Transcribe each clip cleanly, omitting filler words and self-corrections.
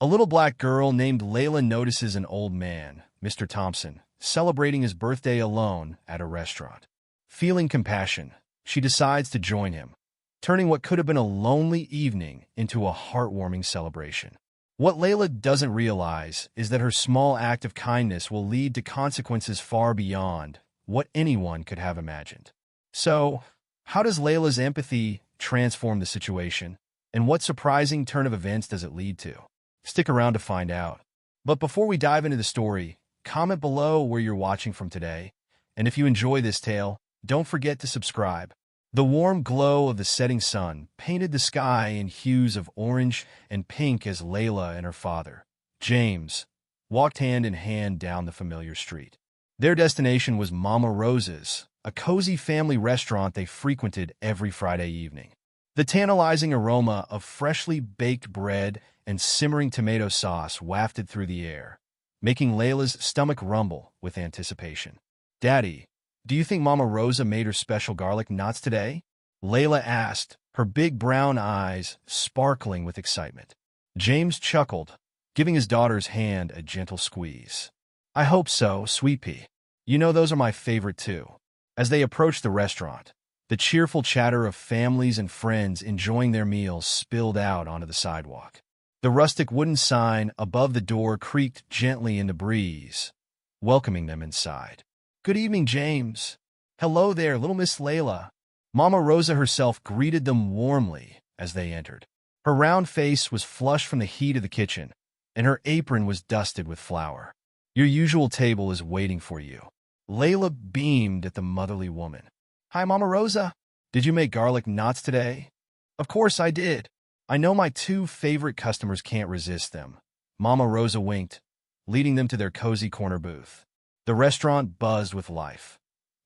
A little black girl named Layla notices an old man, Mr. Thompson, celebrating his birthday alone at a restaurant. Feeling compassion, she decides to join him, turning what could have been a lonely evening into a heartwarming celebration. What Layla doesn't realize is that her small act of kindness will lead to consequences far beyond what anyone could have imagined. So, how does Layla's empathy transform the situation, and what surprising turn of events does it lead to? Stick around to find out. But before we dive into the story, comment below where you're watching from today, and if you enjoy this tale, don't forget to subscribe. The warm glow of the setting sun painted the sky in hues of orange and pink as Layla and her father, James, walked hand in hand down the familiar street. Their destination was Mama Rosa's, a cozy family restaurant they frequented every Friday evening. The tantalizing aroma of freshly baked bread and simmering tomato sauce wafted through the air, making Layla's stomach rumble with anticipation. "Daddy, do you think Mama Rosa made her special garlic knots today?" Layla asked, her big brown eyes sparkling with excitement. James chuckled, giving his daughter's hand a gentle squeeze. "I hope so, sweet pea. You know those are my favorite too." As they approached the restaurant, the cheerful chatter of families and friends enjoying their meals spilled out onto the sidewalk. The rustic wooden sign above the door creaked gently in the breeze, welcoming them inside. "Good evening, James." "Hello there, little Miss Layla." Mama Rosa herself greeted them warmly as they entered. Her round face was flushed from the heat of the kitchen, and her apron was dusted with flour. "Your usual table is waiting for you." Layla beamed at the motherly woman. "Hi, Mama Rosa. Did you make garlic knots today?" "Of course I did. I know my two favorite customers can't resist them." Mama Rosa winked, leading them to their cozy corner booth. The restaurant buzzed with life.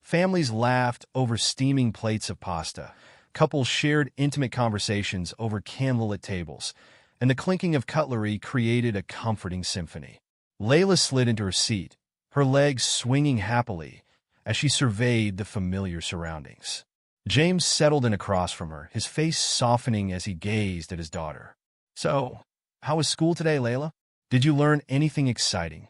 Families laughed over steaming plates of pasta. Couples shared intimate conversations over candlelit tables, and the clinking of cutlery created a comforting symphony. Layla slid into her seat, her legs swinging happily as she surveyed the familiar surroundings. James settled in across from her, his face softening as he gazed at his daughter. "So, how was school today, Layla? Did you learn anything exciting?"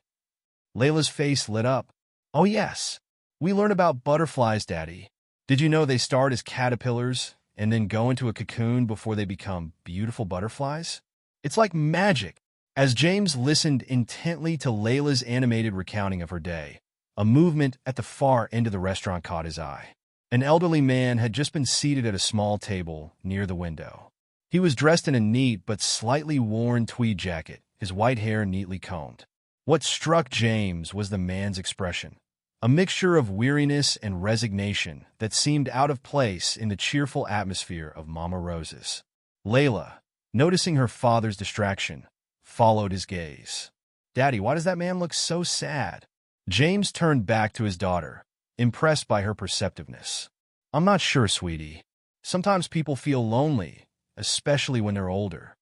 Layla's face lit up. "Oh yes, we learned about butterflies, Daddy. Did you know they start as caterpillars and then go into a cocoon before they become beautiful butterflies? It's like magic." As James listened intently to Layla's animated recounting of her day, a movement at the far end of the restaurant caught his eye. An elderly man had just been seated at a small table near the window. He was dressed in a neat but slightly worn tweed jacket, his white hair neatly combed. What struck James was the man's expression, a mixture of weariness and resignation that seemed out of place in the cheerful atmosphere of Mama Rosa's. Layla, noticing her father's distraction, followed his gaze. "Daddy, why does that man look so sad?" James turned back to his daughter, impressed by her perceptiveness. "I'm not sure, sweetie. Sometimes people feel lonely, especially when they're older."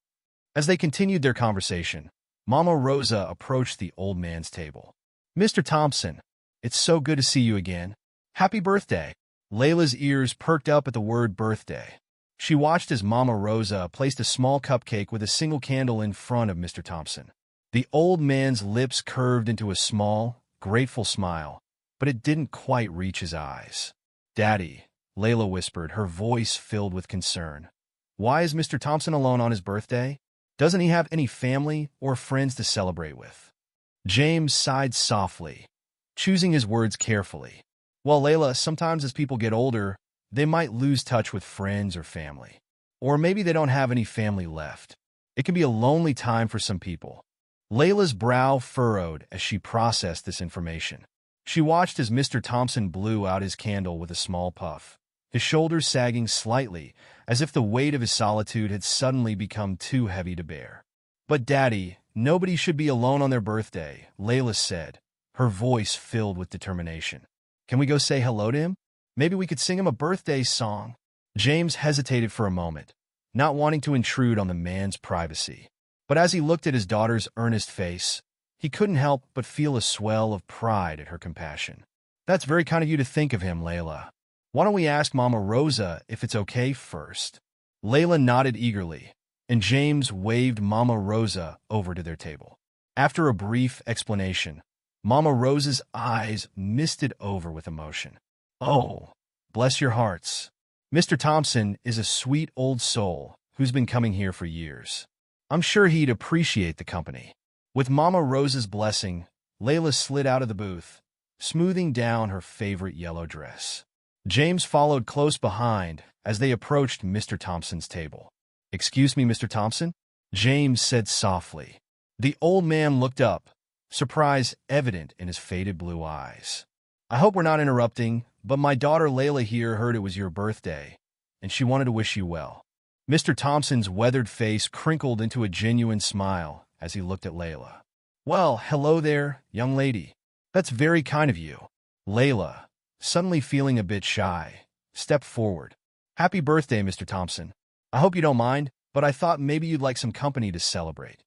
As they continued their conversation, Mama Rosa approached the old man's table. "Mr. Thompson, it's so good to see you again. Happy birthday." Layla's ears perked up at the word birthday. She watched as Mama Rosa placed a small cupcake with a single candle in front of Mr. Thompson. The old man's lips curved into a small, grateful smile, but it didn't quite reach his eyes. "Daddy," Layla whispered, her voice filled with concern. "Why is Mr. Thompson alone on his birthday? Doesn't he have any family or friends to celebrate with?" James sighed softly, choosing his words carefully. "Well, Layla, sometimes as people get older, they might lose touch with friends or family. Or maybe they don't have any family left. It can be a lonely time for some people." Layla's brow furrowed as she processed this information. She watched as Mr. Thompson blew out his candle with a small puff, his shoulders sagging slightly, as if the weight of his solitude had suddenly become too heavy to bear. "But Daddy, nobody should be alone on their birthday," Layla said, her voice filled with determination. "Can we go say hello to him? Maybe we could sing him a birthday song." James hesitated for a moment, not wanting to intrude on the man's privacy. But as he looked at his daughter's earnest face, he couldn't help but feel a swell of pride at her compassion. "That's very kind of you to think of him, Layla. Why don't we ask Mama Rosa if it's okay first?" Layla nodded eagerly, and James waved Mama Rosa over to their table. After a brief explanation, Mama Rosa's eyes misted over with emotion. "Oh, bless your hearts. Mr. Thompson is a sweet old soul who's been coming here for years. I'm sure he'd appreciate the company." With Mama Rosa's blessing, Layla slid out of the booth, smoothing down her favorite yellow dress. James followed close behind as they approached Mr. Thompson's table. "Excuse me, Mr. Thompson?" James said softly. The old man looked up, surprise evident in his faded blue eyes. "I hope we're not interrupting, but my daughter Layla here heard it was your birthday, and she wanted to wish you well." Mr. Thompson's weathered face crinkled into a genuine smile as he looked at Layla. "Well, hello there, young lady. That's very kind of you." Layla, suddenly feeling a bit shy, stepped forward. "Happy birthday, Mr. Thompson. I hope you don't mind, but I thought maybe you'd like some company to celebrate."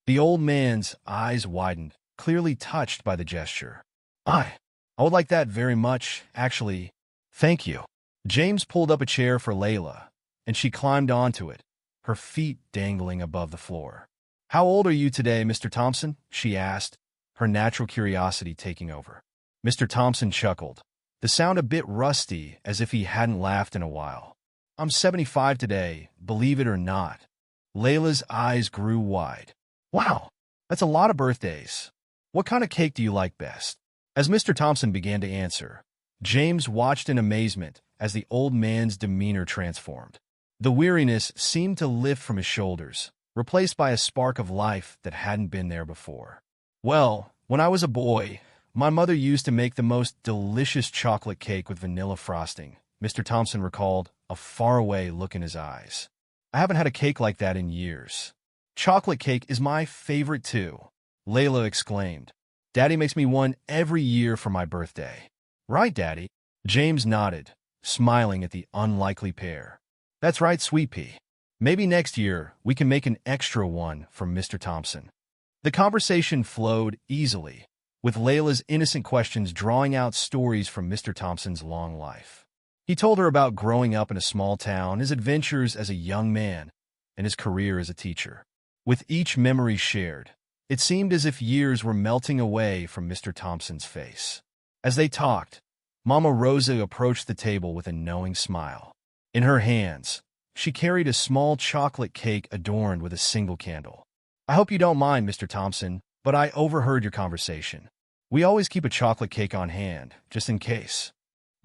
The old man's eyes widened, clearly touched by the gesture. I would like that very much, actually. Thank you." James pulled up a chair for Layla, and she climbed onto it, her feet dangling above the floor. "How old are you today, Mr. Thompson?" she asked, her natural curiosity taking over. Mr. Thompson chuckled, the sound a bit rusty, as if he hadn't laughed in a while. "I'm 75 today, believe it or not." Layla's eyes grew wide. "Wow, that's a lot of birthdays. What kind of cake do you like best?" As Mr. Thompson began to answer, James watched in amazement as the old man's demeanor transformed. The weariness seemed to lift from his shoulders, replaced by a spark of life that hadn't been there before. "Well, when I was a boy, my mother used to make the most delicious chocolate cake with vanilla frosting," Mr. Thompson recalled, a faraway look in his eyes. "I haven't had a cake like that in years." "Chocolate cake is my favorite too," Layla exclaimed. "Daddy makes me one every year for my birthday." "Right, Daddy?" James nodded, smiling at the unlikely pair. "That's right, Sweet Pea. Maybe next year we can make an extra one for Mr. Thompson." The conversation flowed easily, with Layla's innocent questions drawing out stories from Mr. Thompson's long life. He told her about growing up in a small town, his adventures as a young man, and his career as a teacher. With each memory shared, it seemed as if years were melting away from Mr. Thompson's face. As they talked, Mama Rosa approached the table with a knowing smile. In her hands, she carried a small chocolate cake adorned with a single candle. "I hope you don't mind, Mr. Thompson, but I overheard your conversation. We always keep a chocolate cake on hand, just in case."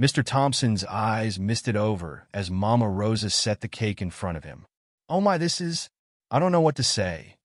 Mr. Thompson's eyes misted over as Mama Rosa set the cake in front of him. "Oh my, I don't know what to say."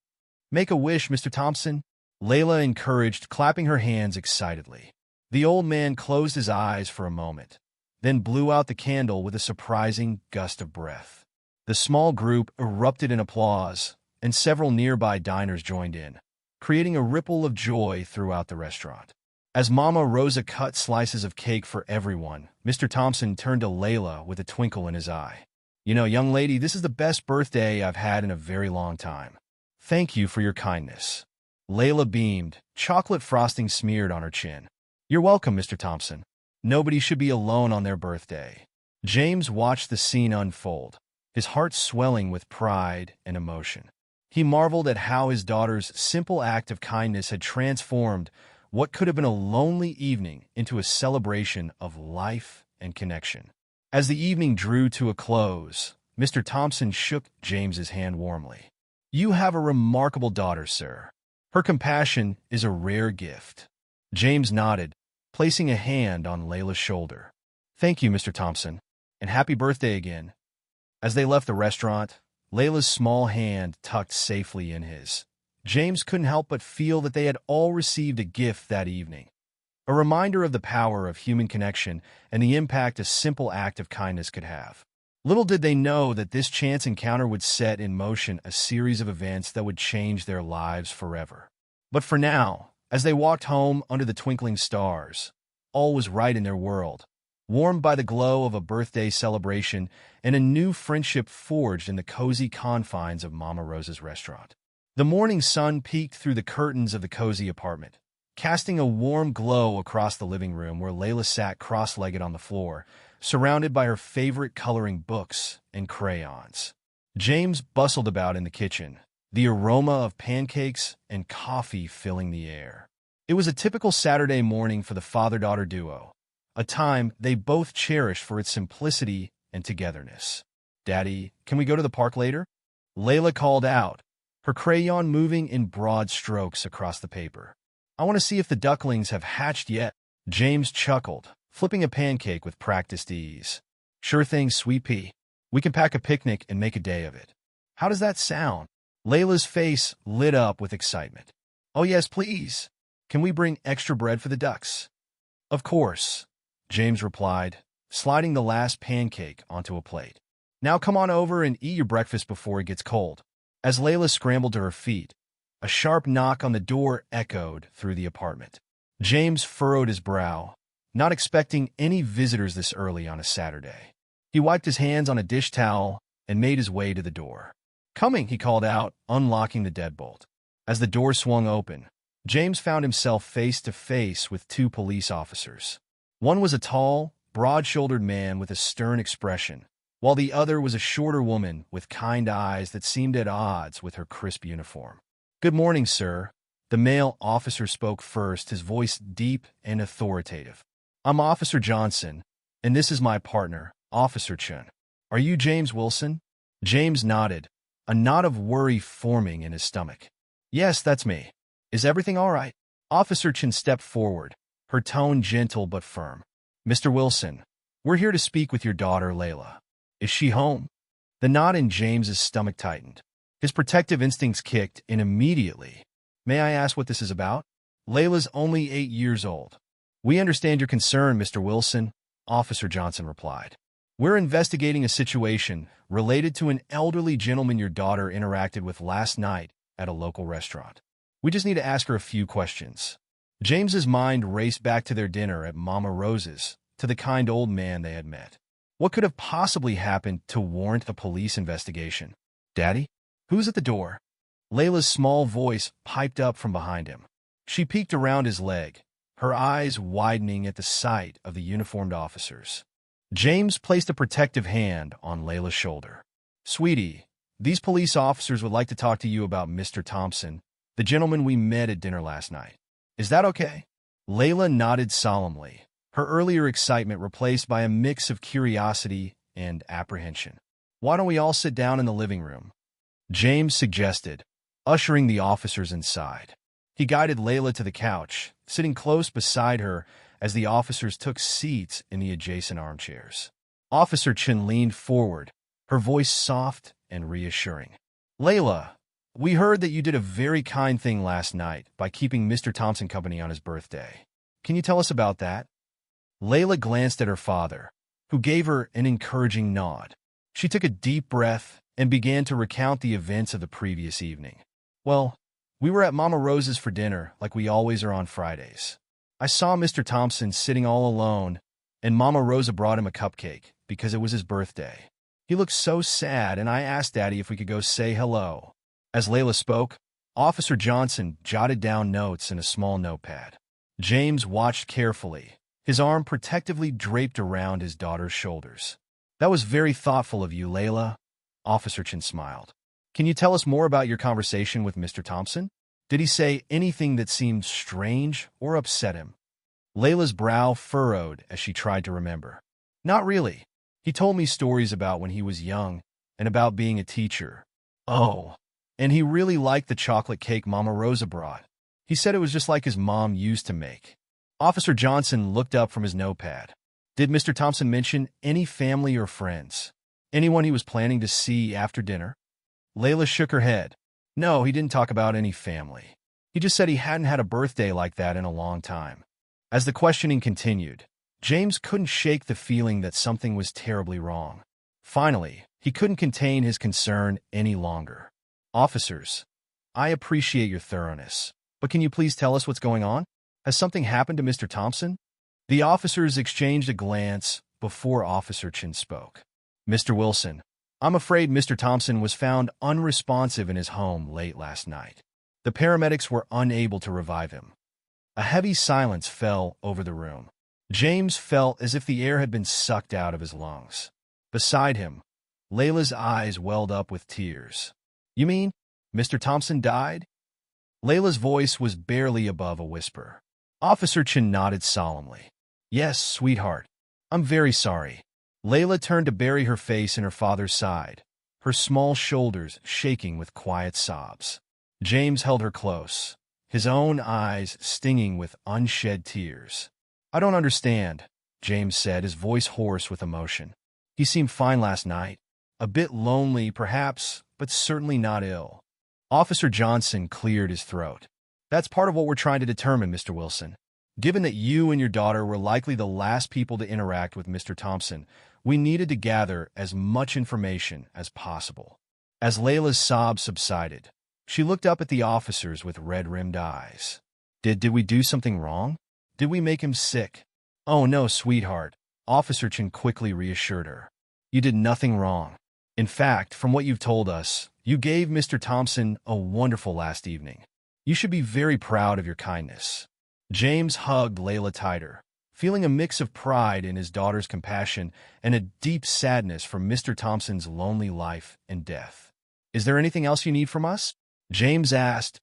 "Make a wish, Mr. Thompson," Layla encouraged, clapping her hands excitedly. The old man closed his eyes for a moment, then blew out the candle with a surprising gust of breath. The small group erupted in applause, and several nearby diners joined in, creating a ripple of joy throughout the restaurant. As Mama Rosa cut slices of cake for everyone, Mr. Thompson turned to Layla with a twinkle in his eye. "You know, young lady, this is the best birthday I've had in a very long time. Thank you for your kindness." Layla beamed, chocolate frosting smeared on her chin. "You're welcome, Mr. Thompson. Nobody should be alone on their birthday." James watched the scene unfold, his heart swelling with pride and emotion. He marveled at how his daughter's simple act of kindness had transformed what could have been a lonely evening into a celebration of life and connection. As the evening drew to a close, Mr. Thompson shook James's hand warmly. "You have a remarkable daughter, sir. Her compassion is a rare gift." James nodded, placing a hand on Layla's shoulder. "Thank you, Mr. Thompson, and happy birthday again." As they left the restaurant, Layla's small hand tucked safely in his. James couldn't help but feel that they had all received a gift that evening, a reminder of the power of human connection and the impact a simple act of kindness could have. Little did they know that this chance encounter would set in motion a series of events that would change their lives forever. But for now, as they walked home under the twinkling stars, all was right in their world, warmed by the glow of a birthday celebration and a new friendship forged in the cozy confines of Mama Rosa's restaurant. The morning sun peeked through the curtains of the cozy apartment, casting a warm glow across the living room where Layla sat cross-legged on the floor, surrounded by her favorite coloring books and crayons. James bustled about in the kitchen, the aroma of pancakes and coffee filling the air. It was a typical Saturday morning for the father-daughter duo, a time they both cherished for its simplicity and togetherness. "Daddy, can we go to the park later?" Layla called out, her crayon moving in broad strokes across the paper. "I want to see if the ducklings have hatched yet." James chuckled, flipping a pancake with practiced ease. "Sure thing, sweet pea. We can pack a picnic and make a day of it." "How does that sound?" Layla's face lit up with excitement. "Oh yes, please. Can we bring extra bread for the ducks?" "Of course," James replied, sliding the last pancake onto a plate. "Now come on over and eat your breakfast before it gets cold." As Layla scrambled to her feet, a sharp knock on the door echoed through the apartment. James furrowed his brow, not expecting any visitors this early on a Saturday. He wiped his hands on a dish towel and made his way to the door. "Coming," he called out, unlocking the deadbolt. As the door swung open, James found himself face to face with two police officers. One was a tall, broad-shouldered man with a stern expression, while the other was a shorter woman with kind eyes that seemed at odds with her crisp uniform. "Good morning, sir." The male officer spoke first, his voice deep and authoritative. "I'm Officer Johnson, and this is my partner, Officer Chen. Are you James Wilson?" James nodded, a knot of worry forming in his stomach. "Yes, that's me. Is everything all right?" Officer Chen stepped forward, her tone gentle but firm. "Mr. Wilson, we're here to speak with your daughter, Layla. Is she home?" The knot in James's stomach tightened. His protective instincts kicked in immediately. "May I ask what this is about?" "Layla's only 8 years old." "We understand your concern, Mr. Wilson," Officer Johnson replied. "We're investigating a situation related to an elderly gentleman your daughter interacted with last night at a local restaurant. We just need to ask her a few questions." James's mind raced back to their dinner at Mama Rose's, to the kind old man they had met. What could have possibly happened to warrant a police investigation? "Daddy? Who's at the door?" Layla's small voice piped up from behind him. She peeked around his leg, her eyes widening at the sight of the uniformed officers. James placed a protective hand on Layla's shoulder. "Sweetie, these police officers would like to talk to you about Mr. Thompson, the gentleman we met at dinner last night. Is that okay?" Layla nodded solemnly, her earlier excitement replaced by a mix of curiosity and apprehension. "Why don't we all sit down in the living room?" James suggested, ushering the officers inside. He guided Layla to the couch, sitting close beside her as the officers took seats in the adjacent armchairs. Officer Chen leaned forward, her voice soft and reassuring. "Layla, we heard that you did a very kind thing last night by keeping Mr. Thompson company on his birthday. Can you tell us about that?" Layla glanced at her father, who gave her an encouraging nod. She took a deep breath and began to recount the events of the previous evening. "Well, we were at Mama Rose's for dinner, like we always are on Fridays. I saw Mr. Thompson sitting all alone, and Mama Rosa brought him a cupcake because it was his birthday. He looked so sad, and I asked Daddy if we could go say hello." As Layla spoke, Officer Johnson jotted down notes in a small notepad. James watched carefully, his arm protectively draped around his daughter's shoulders. "That was very thoughtful of you, Layla," Officer Chen smiled. "Can you tell us more about your conversation with Mr. Thompson? Did he say anything that seemed strange or upset him?" Layla's brow furrowed as she tried to remember. "Not really. He told me stories about when he was young and about being a teacher. Oh, and he really liked the chocolate cake Mama Rosa brought. He said it was just like his mom used to make." Officer Johnson looked up from his notepad. "Did Mr. Thompson mention any family or friends? Anyone he was planning to see after dinner?" Layla shook her head. "No, he didn't talk about any family. He just said he hadn't had a birthday like that in a long time." As the questioning continued, James couldn't shake the feeling that something was terribly wrong. Finally, he couldn't contain his concern any longer. "Officers, I appreciate your thoroughness, but can you please tell us what's going on? Has something happened to Mr. Thompson?" The officers exchanged a glance before Officer Chen spoke. "Mr. Wilson, I'm afraid Mr. Thompson was found unresponsive in his home late last night. The paramedics were unable to revive him." A heavy silence fell over the room. James felt as if the air had been sucked out of his lungs. Beside him, Layla's eyes welled up with tears. You mean Mr. Thompson died? Layla's voice was barely above a whisper. Officer Chen nodded solemnly. Yes, sweetheart. I'm very sorry. Layla turned to bury her face in her father's side, her small shoulders shaking with quiet sobs. James held her close, his own eyes stinging with unshed tears. I don't understand, James said, his voice hoarse with emotion. He seemed fine last night. A bit lonely, perhaps, but certainly not ill. Officer Johnson cleared his throat. That's part of what we're trying to determine, Mr. Wilson. Given that you and your daughter were likely the last people to interact with Mr. Thompson, we needed to gather as much information as possible. As Layla's sobs subsided, she looked up at the officers with red-rimmed eyes. Did we do something wrong? Did we make him sick? Oh no, sweetheart, Officer Chen quickly reassured her. You did nothing wrong. In fact, from what you've told us, you gave Mr. Thompson a wonderful last evening. You should be very proud of your kindness. James hugged Layla tighter, feeling a mix of pride in his daughter's compassion and a deep sadness for Mr. Thompson's lonely life and death. Is there anything else you need from us? James asked,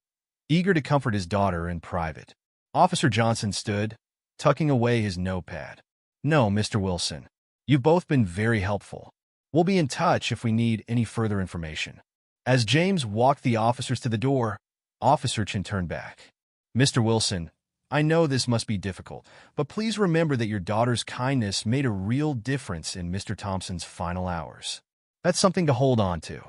eager to comfort his daughter in private. Officer Johnson stood, tucking away his notepad. No, Mr. Wilson. You've both been very helpful. We'll be in touch if we need any further information. As James walked the officers to the door, Officer Chen turned back. Mr. Wilson, I know this must be difficult, but please remember that your daughter's kindness made a real difference in Mr. Thompson's final hours. That's something to hold on to.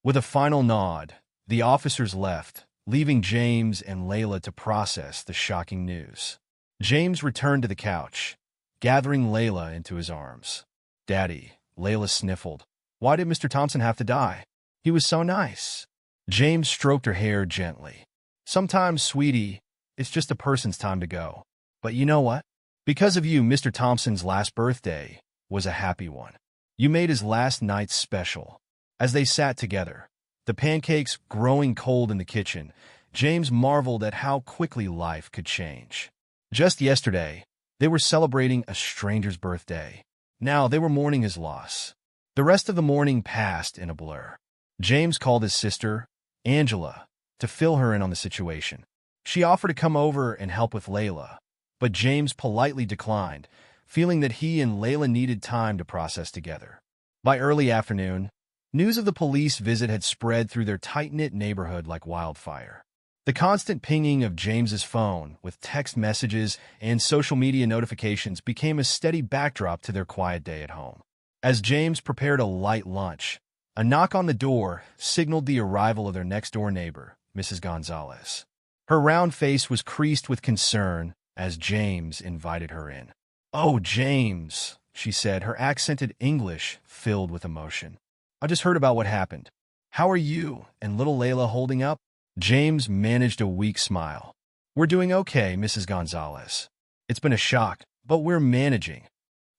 With a final nod, the officers left, leaving James and Layla to process the shocking news. James returned to the couch, gathering Layla into his arms. Daddy, Layla sniffled. Why did Mr. Thompson have to die? He was so nice. James stroked her hair gently. Sometimes, sweetie, it's just a person's time to go. But you know what? Because of you, Mr. Thompson's last birthday was a happy one. You made his last night special. As they sat together, the pancakes growing cold in the kitchen, James marveled at how quickly life could change. Just yesterday, they were celebrating a stranger's birthday. Now they were mourning his loss. The rest of the morning passed in a blur. James called his sister, Angela, to fill her in on the situation. She offered to come over and help with Layla, but James politely declined, feeling that he and Layla needed time to process together. By early afternoon, news of the police visit had spread through their tight-knit neighborhood like wildfire. The constant pinging of James's phone with text messages and social media notifications became a steady backdrop to their quiet day at home. As James prepared a light lunch, a knock on the door signaled the arrival of their next-door neighbor, Mrs. Gonzalez. Her round face was creased with concern as James invited her in. "Oh, James," she said, her accented English filled with emotion. "I just heard about what happened. How are you and little Layla holding up?" James managed a weak smile. "We're doing okay, Mrs. Gonzalez. It's been a shock, but we're managing."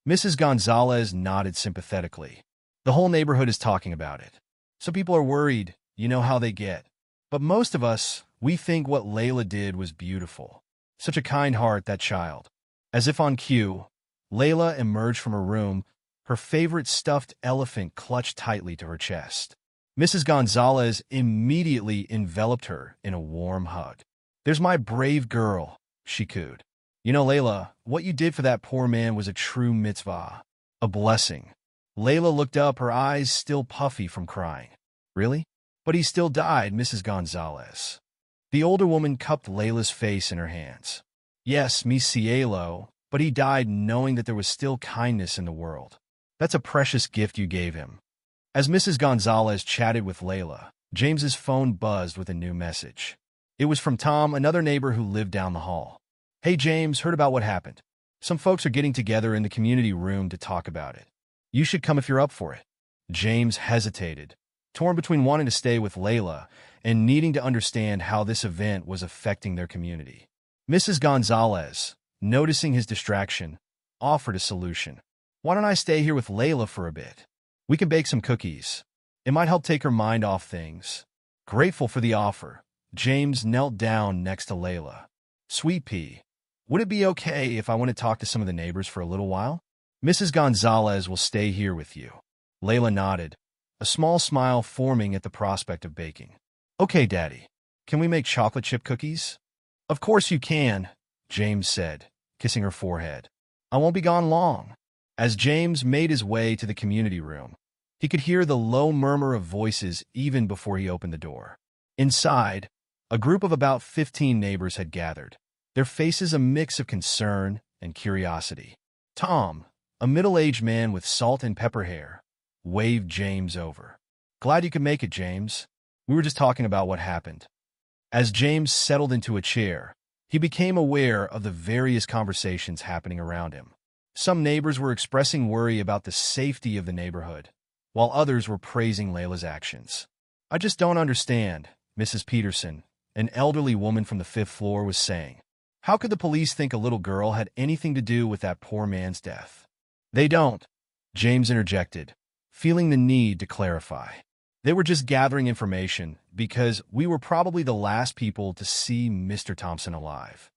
Mrs. Gonzalez nodded sympathetically. "The whole neighborhood is talking about it. Some people are worried, you know how they get. But most of us, we think what Layla did was beautiful. Such a kind heart, that child." As if on cue, Layla emerged from her room, her favorite stuffed elephant clutched tightly to her chest. Mrs. Gonzalez immediately enveloped her in a warm hug. "There's my brave girl," she cooed. "You know, Layla, what you did for that poor man was a true mitzvah, a blessing." Layla looked up, her eyes still puffy from crying. "Really? But he still died, Mrs. Gonzalez." The older woman cupped Layla's face in her hands. "Yes, mi cielo, but he died knowing that there was still kindness in the world. That's a precious gift you gave him." As Mrs. Gonzalez chatted with Layla, James's phone buzzed with a new message. It was from Tom, another neighbor who lived down the hall. "Hey, James, heard about what happened. Some folks are getting together in the community room to talk about it. You should come if you're up for it." James hesitated, torn between wanting to stay with Layla and needing to understand how this event was affecting their community. Mrs. Gonzalez, noticing his distraction, offered a solution. "Why don't I stay here with Layla for a bit? We can bake some cookies. It might help take her mind off things." Grateful for the offer, James knelt down next to Layla. "Sweet pea, would it be okay if I went to talk to some of the neighbors for a little while? Mrs. Gonzalez will stay here with you." Layla nodded, a small smile forming at the prospect of baking. "Okay, Daddy. Can we make chocolate chip cookies?" "Of course you can," James said, kissing her forehead. "I won't be gone long." As James made his way to the community room, he could hear the low murmur of voices even before he opened the door. Inside, a group of about 15 neighbors had gathered, their faces a mix of concern and curiosity. Tom, a middle-aged man with salt and pepper hair, waved James over. "Glad you could make it, James. We were just talking about what happened." As James settled into a chair, he became aware of the various conversations happening around him. Some neighbors were expressing worry about the safety of the neighborhood, while others were praising Layla's actions. "I just don't understand," Mrs. Peterson, an elderly woman from the 5th floor, was saying. "How could the police think a little girl had anything to do with that poor man's death?" "They don't," James interjected, feeling the need to clarify. "They were just gathering information because we were probably the last people to see Mr. Thompson alive."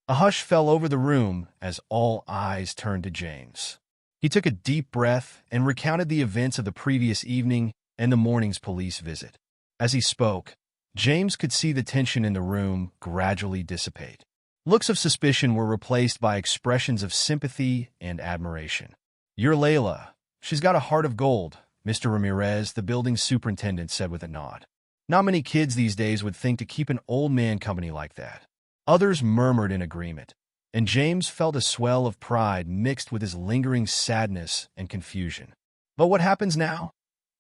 A hush fell over the room as all eyes turned to James. He took a deep breath and recounted the events of the previous evening and the morning's police visit. As he spoke, James could see the tension in the room gradually dissipate. Looks of suspicion were replaced by expressions of sympathy and admiration. "You're Layla. She's got a heart of gold," Mr. Ramirez, the building superintendent, said with a nod. "Not many kids these days would think to keep an old man company like that." Others murmured in agreement, and James felt a swell of pride mixed with his lingering sadness and confusion. "But what happens now?"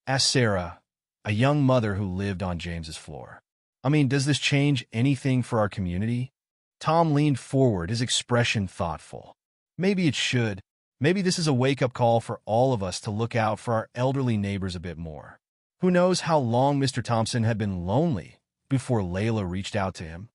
asked Sarah, a young mother who lived on James's floor. "I mean, does this change anything for our community?" Tom leaned forward, his expression thoughtful. "Maybe it should. Maybe this is a wake-up call for all of us to look out for our elderly neighbors a bit more. Who knows how long Mr. Thompson had been lonely before Layla reached out to him?"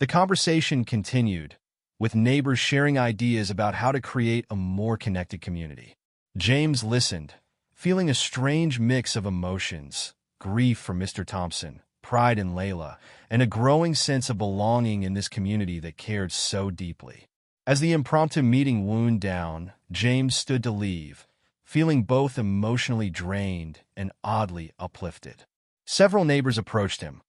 The conversation continued, with neighbors sharing ideas about how to create a more connected community. James listened, feeling a strange mix of emotions: grief for Mr. Thompson, pride in Layla, and a growing sense of belonging in this community that cared so deeply. As the impromptu meeting wound down, James stood to leave, feeling both emotionally drained and oddly uplifted. Several neighbors approached him,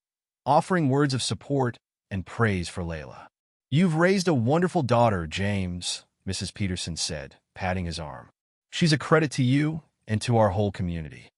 offering words of support and praise for Layla. "You've raised a wonderful daughter, James," Mrs. Peterson said, patting his arm. "She's a credit to you and to our whole community."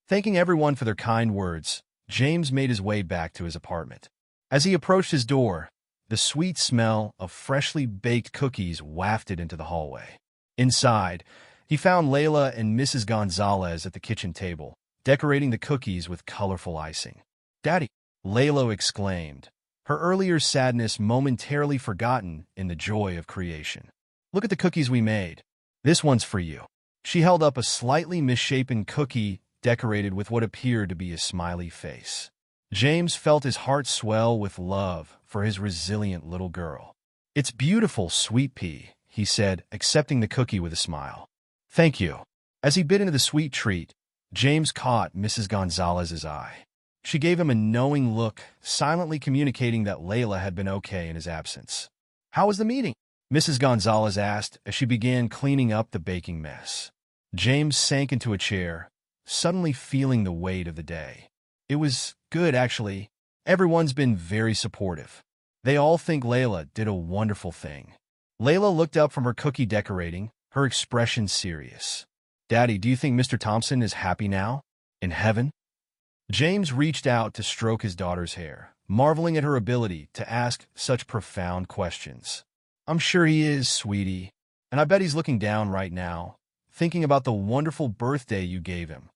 Thanking everyone for their kind words, James made his way back to his apartment. As he approached his door, the sweet smell of freshly baked cookies wafted into the hallway. Inside, he found Layla and Mrs. Gonzalez at the kitchen table, decorating the cookies with colorful icing. "Daddy!" Layla exclaimed, her earlier sadness momentarily forgotten in the joy of creation. "Look at the cookies we made. This one's for you." She held up a slightly misshapen cookie decorated with what appeared to be a smiley face. James felt his heart swell with love for his resilient little girl. "It's beautiful, Sweet Pea," he said, accepting the cookie with a smile. "Thank you." As he bit into the sweet treat, James caught Mrs. Gonzalez's eye. She gave him a knowing look, silently communicating that Layla had been okay in his absence. "How was the meeting?" Mrs. Gonzalez asked as she began cleaning up the baking mess. James sank into a chair, suddenly feeling the weight of the day. "It was good, actually. Everyone's been very supportive. They all think Layla did a wonderful thing." Layla looked up from her cookie decorating, her expression serious. "Daddy, do you think Mr. Thompson is happy now? In heaven?" James reached out to stroke his daughter's hair, marveling at her ability to ask such profound questions. "I'm sure he is, sweetie. And I bet he's looking down right now, thinking about the wonderful birthday you gave him."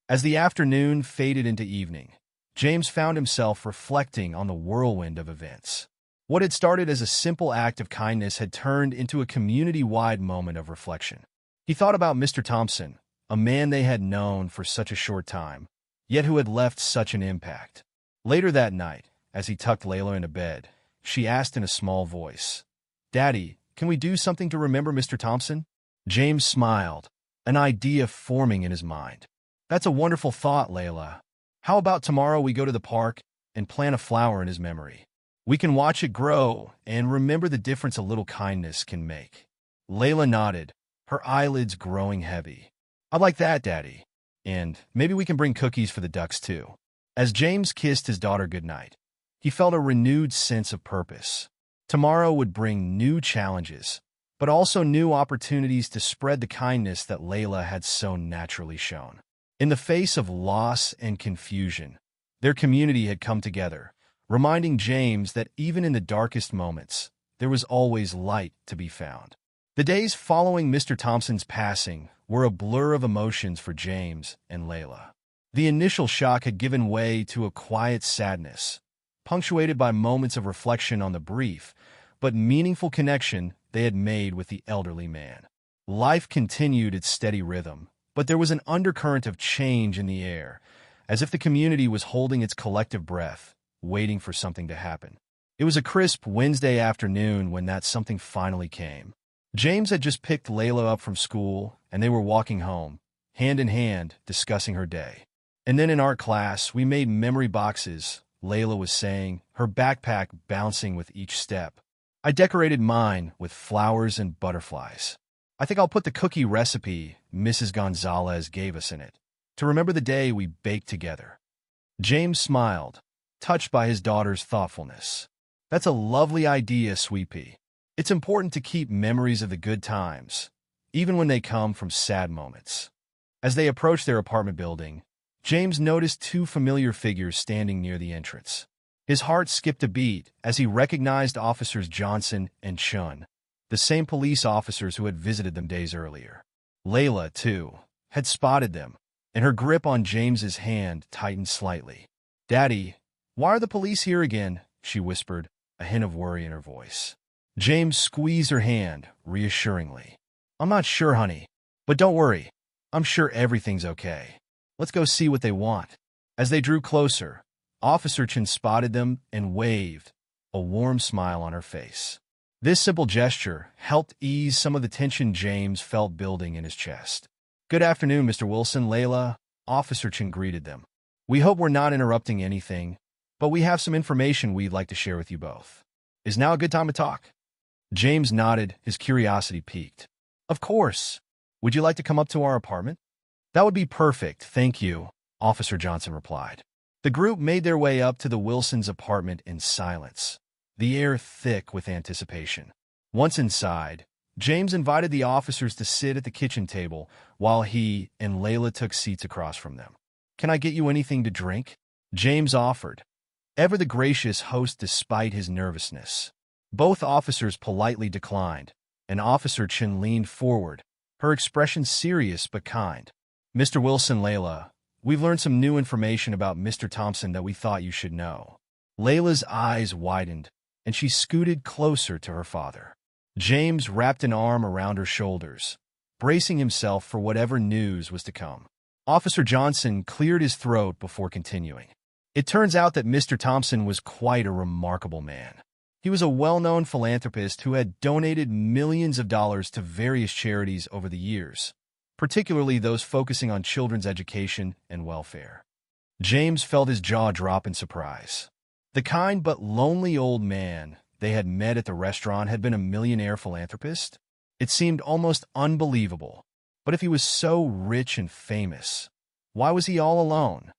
As the afternoon faded into evening, James found himself reflecting on the whirlwind of events. What had started as a simple act of kindness had turned into a community-wide moment of reflection. He thought about Mr. Thompson, a man they had known for such a short time, yet who had left such an impact. Later that night, as he tucked Layla into bed, she asked in a small voice, "Daddy, can we do something to remember Mr. Thompson?" James smiled, an idea forming in his mind. "That's a wonderful thought, Layla. How about tomorrow we go to the park and plant a flower in his memory? We can watch it grow and remember the difference a little kindness can make." Layla nodded, her eyelids growing heavy. "I like that, Daddy." And maybe we can bring cookies for the ducks too. As James kissed his daughter goodnight, he felt a renewed sense of purpose. Tomorrow would bring new challenges, but also new opportunities to spread the kindness that Layla had so naturally shown. In the face of loss and confusion, their community had come together, reminding James that even in the darkest moments, there was always light to be found. The days following Mr. Thompson's passing were a blur of emotions for James and Layla. The initial shock had given way to a quiet sadness, punctuated by moments of reflection on the brief but meaningful connection they had made with the elderly man. Life continued its steady rhythm, but there was an undercurrent of change in the air, as if the community was holding its collective breath, waiting for something to happen. It was a crisp Wednesday afternoon when that something finally came. James had just picked Layla up from school, and they were walking home, hand in hand, discussing her day. And then in art class, we made memory boxes, Layla was saying, her backpack bouncing with each step. I decorated mine with flowers and butterflies. I think I'll put the cookie recipe Mrs. Gonzalez gave us in it, to remember the day we baked together. James smiled, touched by his daughter's thoughtfulness. That's a lovely idea, Sweet Pea. It's important to keep memories of the good times, even when they come from sad moments. As they approached their apartment building, James noticed two familiar figures standing near the entrance. His heart skipped a beat as he recognized Officers Johnson and Chun, the same police officers who had visited them days earlier. Layla, too, had spotted them, and her grip on James's hand tightened slightly. "Daddy, why are the police here again?" she whispered, a hint of worry in her voice. James squeezed her hand reassuringly. "I'm not sure, honey, but don't worry. I'm sure everything's okay. Let's go see what they want." As they drew closer, Officer Chin spotted them and waved, a warm smile on her face. This simple gesture helped ease some of the tension James felt building in his chest. "Good afternoon, Mr. Wilson, Layla," Officer Chin greeted them. "We hope we're not interrupting anything, but we have some information we'd like to share with you both. Is now a good time to talk?" James nodded, his curiosity piqued. "Of course. Would you like to come up to our apartment?" "That would be perfect, thank you," Officer Johnson replied. The group made their way up to the Wilsons' apartment in silence, the air thick with anticipation. Once inside, James invited the officers to sit at the kitchen table while he and Layla took seats across from them. "Can I get you anything to drink?" James offered, ever the gracious host despite his nervousness. Both officers politely declined, and Officer Chin leaned forward, her expression serious but kind. "Mr. Wilson, Layla, we've learned some new information about Mr. Thompson that we thought you should know." Layla's eyes widened, and she scooted closer to her father. James wrapped an arm around her shoulders, bracing himself for whatever news was to come. Officer Johnson cleared his throat before continuing. "It turns out that Mr. Thompson was quite a remarkable man. He was a well-known philanthropist who had donated millions of dollars to various charities over the years, particularly those focusing on children's education and welfare." James felt his jaw drop in surprise. The kind but lonely old man they had met at the restaurant had been a millionaire philanthropist? It seemed almost unbelievable. But if he was so rich and famous, why was he all alone?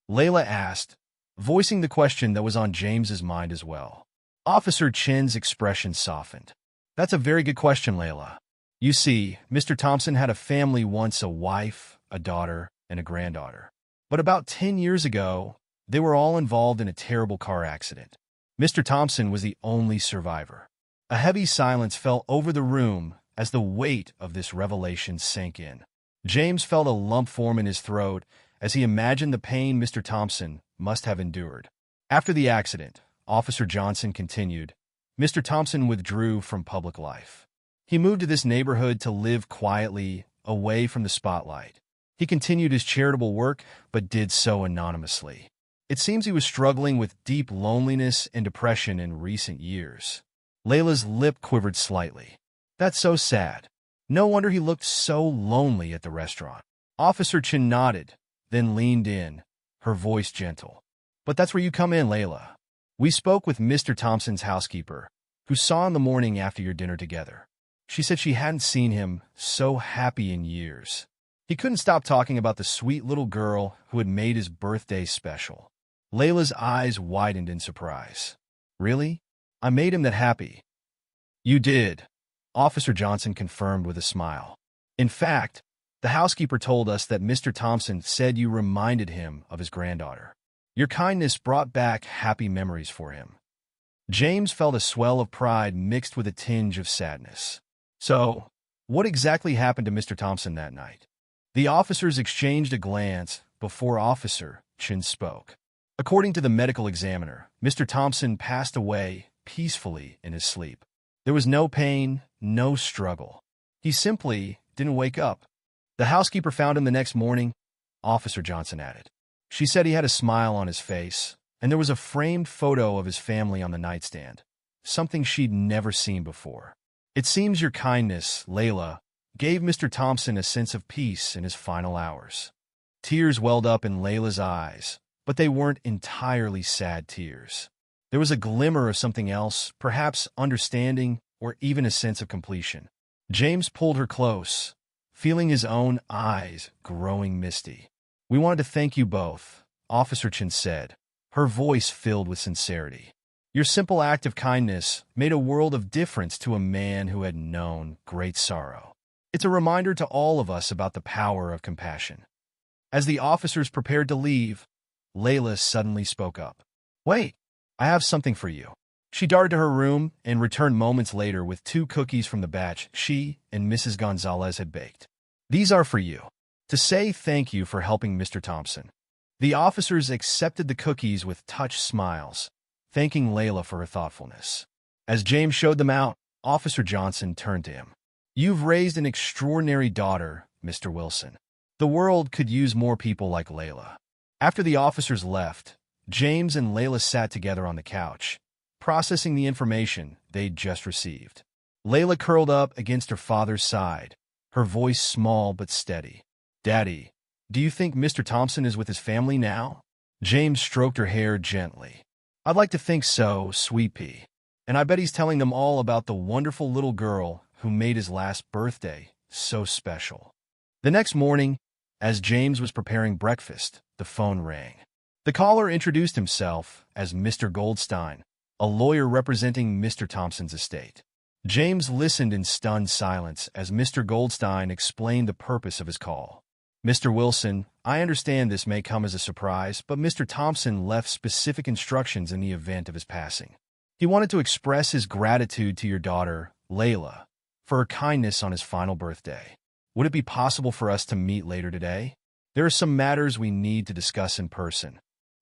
Layla asked, voicing the question that was on James's mind as well. Officer Chin's expression softened. "That's a very good question, Layla. You see, Mr. Thompson had a family once, a wife, a daughter, and a granddaughter. But about 10 years ago, they were all involved in a terrible car accident. Mr. Thompson was the only survivor." A heavy silence fell over the room as the weight of this revelation sank in. James felt a lump form in his throat as he imagined the pain Mr. Thompson must have endured. After the accident, Officer Johnson continued, Mr. Thompson withdrew from public life. He moved to this neighborhood to live quietly, away from the spotlight. He continued his charitable work, but did so anonymously. It seems he was struggling with deep loneliness and depression in recent years. Layla's lip quivered slightly. "That's so sad. No wonder he looked so lonely at the restaurant." Officer Chin nodded, then leaned in, her voice gentle. "But that's where you come in, Layla. We spoke with Mr. Thompson's housekeeper, who saw him the morning after your dinner together. She said she hadn't seen him so happy in years. He couldn't stop talking about the sweet little girl who had made his birthday special. Layla's eyes widened in surprise. Really? I made him that happy. You did, Officer Johnson confirmed with a smile. In fact, the housekeeper told us that Mr. Thompson said you reminded him of his granddaughter. Your kindness brought back happy memories for him. James felt a swell of pride mixed with a tinge of sadness. So, what exactly happened to Mr. Thompson that night? The officers exchanged a glance before Officer Chin spoke. According to the medical examiner, Mr. Thompson passed away peacefully in his sleep. There was no pain, no struggle. He simply didn't wake up. The housekeeper found him the next morning, Officer Johnson added. She said he had a smile on his face, and there was a framed photo of his family on the nightstand, something she'd never seen before. It seems your kindness, Layla, gave Mr. Thompson a sense of peace in his final hours. Tears welled up in Layla's eyes, but they weren't entirely sad tears. There was a glimmer of something else, perhaps understanding or even a sense of completion. James pulled her close, feeling his own eyes growing misty. We wanted to thank you both, Officer Chin said, her voice filled with sincerity. Your simple act of kindness made a world of difference to a man who had known great sorrow. It's a reminder to all of us about the power of compassion. As the officers prepared to leave, Layla suddenly spoke up. Wait, I have something for you. She darted to her room and returned moments later with 2 cookies from the batch she and Mrs. Gonzalez had baked. These are for you, to say thank you for helping Mr. Thompson. The officers accepted the cookies with touched smiles, thanking Layla for her thoughtfulness. As James showed them out, Officer Johnson turned to him. You've raised an extraordinary daughter, Mr. Wilson. The world could use more people like Layla. After the officers left, James and Layla sat together on the couch, processing the information they'd just received. Layla curled up against her father's side, her voice small but steady. Daddy, do you think Mr. Thompson is with his family now? James stroked her hair gently. I'd like to think so, sweet pea. And I bet he's telling them all about the wonderful little girl who made his last birthday so special. The next morning, as James was preparing breakfast, the phone rang. The caller introduced himself as Mr. Goldstein, a lawyer representing Mr. Thompson's estate. James listened in stunned silence as Mr. Goldstein explained the purpose of his call. Mr. Wilson, I understand this may come as a surprise, but Mr. Thompson left specific instructions in the event of his passing. He wanted to express his gratitude to your daughter, Layla, for her kindness on his final birthday. Would it be possible for us to meet later today? There are some matters we need to discuss in person.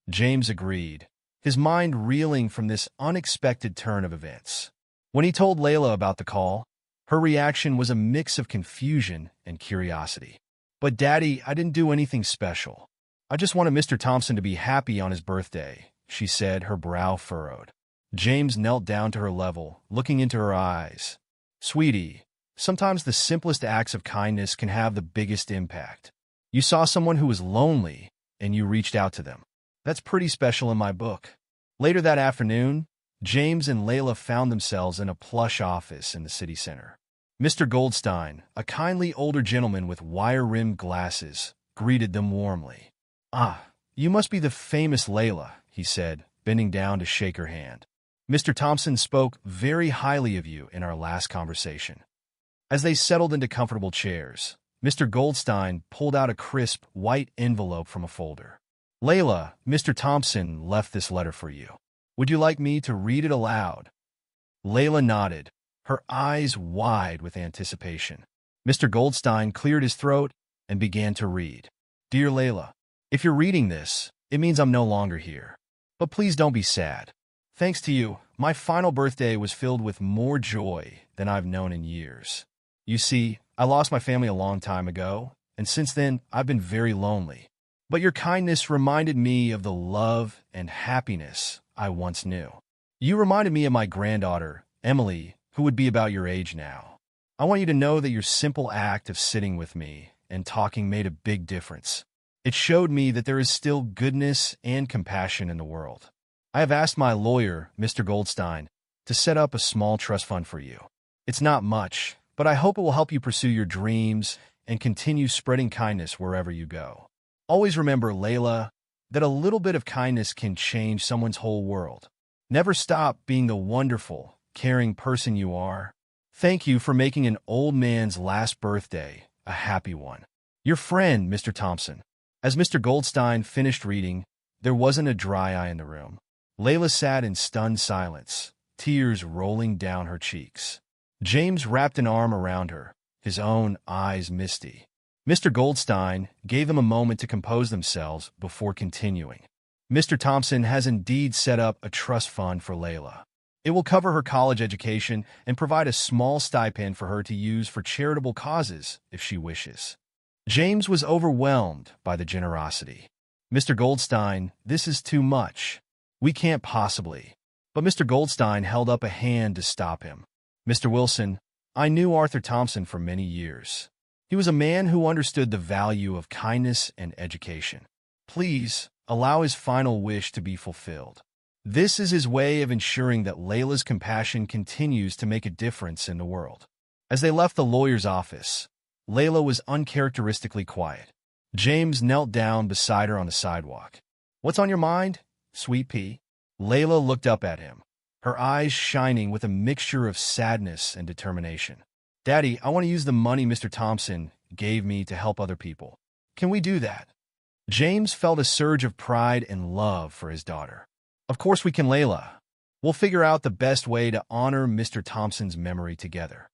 James agreed, his mind reeling from this unexpected turn of events. When he told Layla about the call, her reaction was a mix of confusion and curiosity. But Daddy, I didn't do anything special. I just wanted Mr. Thompson to be happy on his birthday, she said, her brow furrowed. James knelt down to her level, looking into her eyes. Sweetie, sometimes the simplest acts of kindness can have the biggest impact. You saw someone who was lonely, and you reached out to them. That's pretty special in my book. Later that afternoon, James and Layla found themselves in a plush office in the city center. Mr. Goldstein, a kindly older gentleman with wire-rimmed glasses, greeted them warmly. Ah, you must be the famous Layla, he said, bending down to shake her hand. Mr. Thompson spoke very highly of you in our last conversation. As they settled into comfortable chairs, Mr. Goldstein pulled out a crisp, white envelope from a folder. Layla, Mr. Thompson left this letter for you. Would you like me to read it aloud? Layla nodded, her eyes wide with anticipation. Mr. Goldstein cleared his throat and began to read. Dear Layla, if you're reading this, it means I'm no longer here. But please don't be sad. Thanks to you, my final birthday was filled with more joy than I've known in years. You see, I lost my family a long time ago, and since then, I've been very lonely. But your kindness reminded me of the love and happiness I once knew. You reminded me of my granddaughter, Emily, who would be about your age now. I want you to know that your simple act of sitting with me and talking made a big difference. It showed me that there is still goodness and compassion in the world. I have asked my lawyer, Mr. Goldstein, to set up a small trust fund for you. It's not much, but I hope it will help you pursue your dreams and continue spreading kindness wherever you go. Always remember, Layla, that a little bit of kindness can change someone's whole world. Never stop being the wonderful, caring person you are. Thank you for making an old man's last birthday a happy one. Your friend, Mr. Thompson. As Mr. Goldstein finished reading, there wasn't a dry eye in the room. Layla sat in stunned silence, tears rolling down her cheeks. James wrapped an arm around her, his own eyes misty. Mr. Goldstein gave them a moment to compose themselves before continuing. Mr. Thompson has indeed set up a trust fund for Layla. It will cover her college education and provide a small stipend for her to use for charitable causes if she wishes. James was overwhelmed by the generosity. Mr. Goldstein, this is too much. We can't possibly. But Mr. Goldstein held up a hand to stop him. Mr. Wilson, I knew Arthur Thompson for many years. He was a man who understood the value of kindness and education. Please, allow his final wish to be fulfilled. This is his way of ensuring that Layla's compassion continues to make a difference in the world. As they left the lawyer's office, Layla was uncharacteristically quiet. James knelt down beside her on the sidewalk. What's on your mind, sweet pea? Layla looked up at him, her eyes shining with a mixture of sadness and determination. Daddy, I want to use the money Mr. Thompson gave me to help other people. Can we do that? James felt a surge of pride and love for his daughter. Of course we can, Layla. We'll figure out the best way to honor Mr. Thompson's memory together.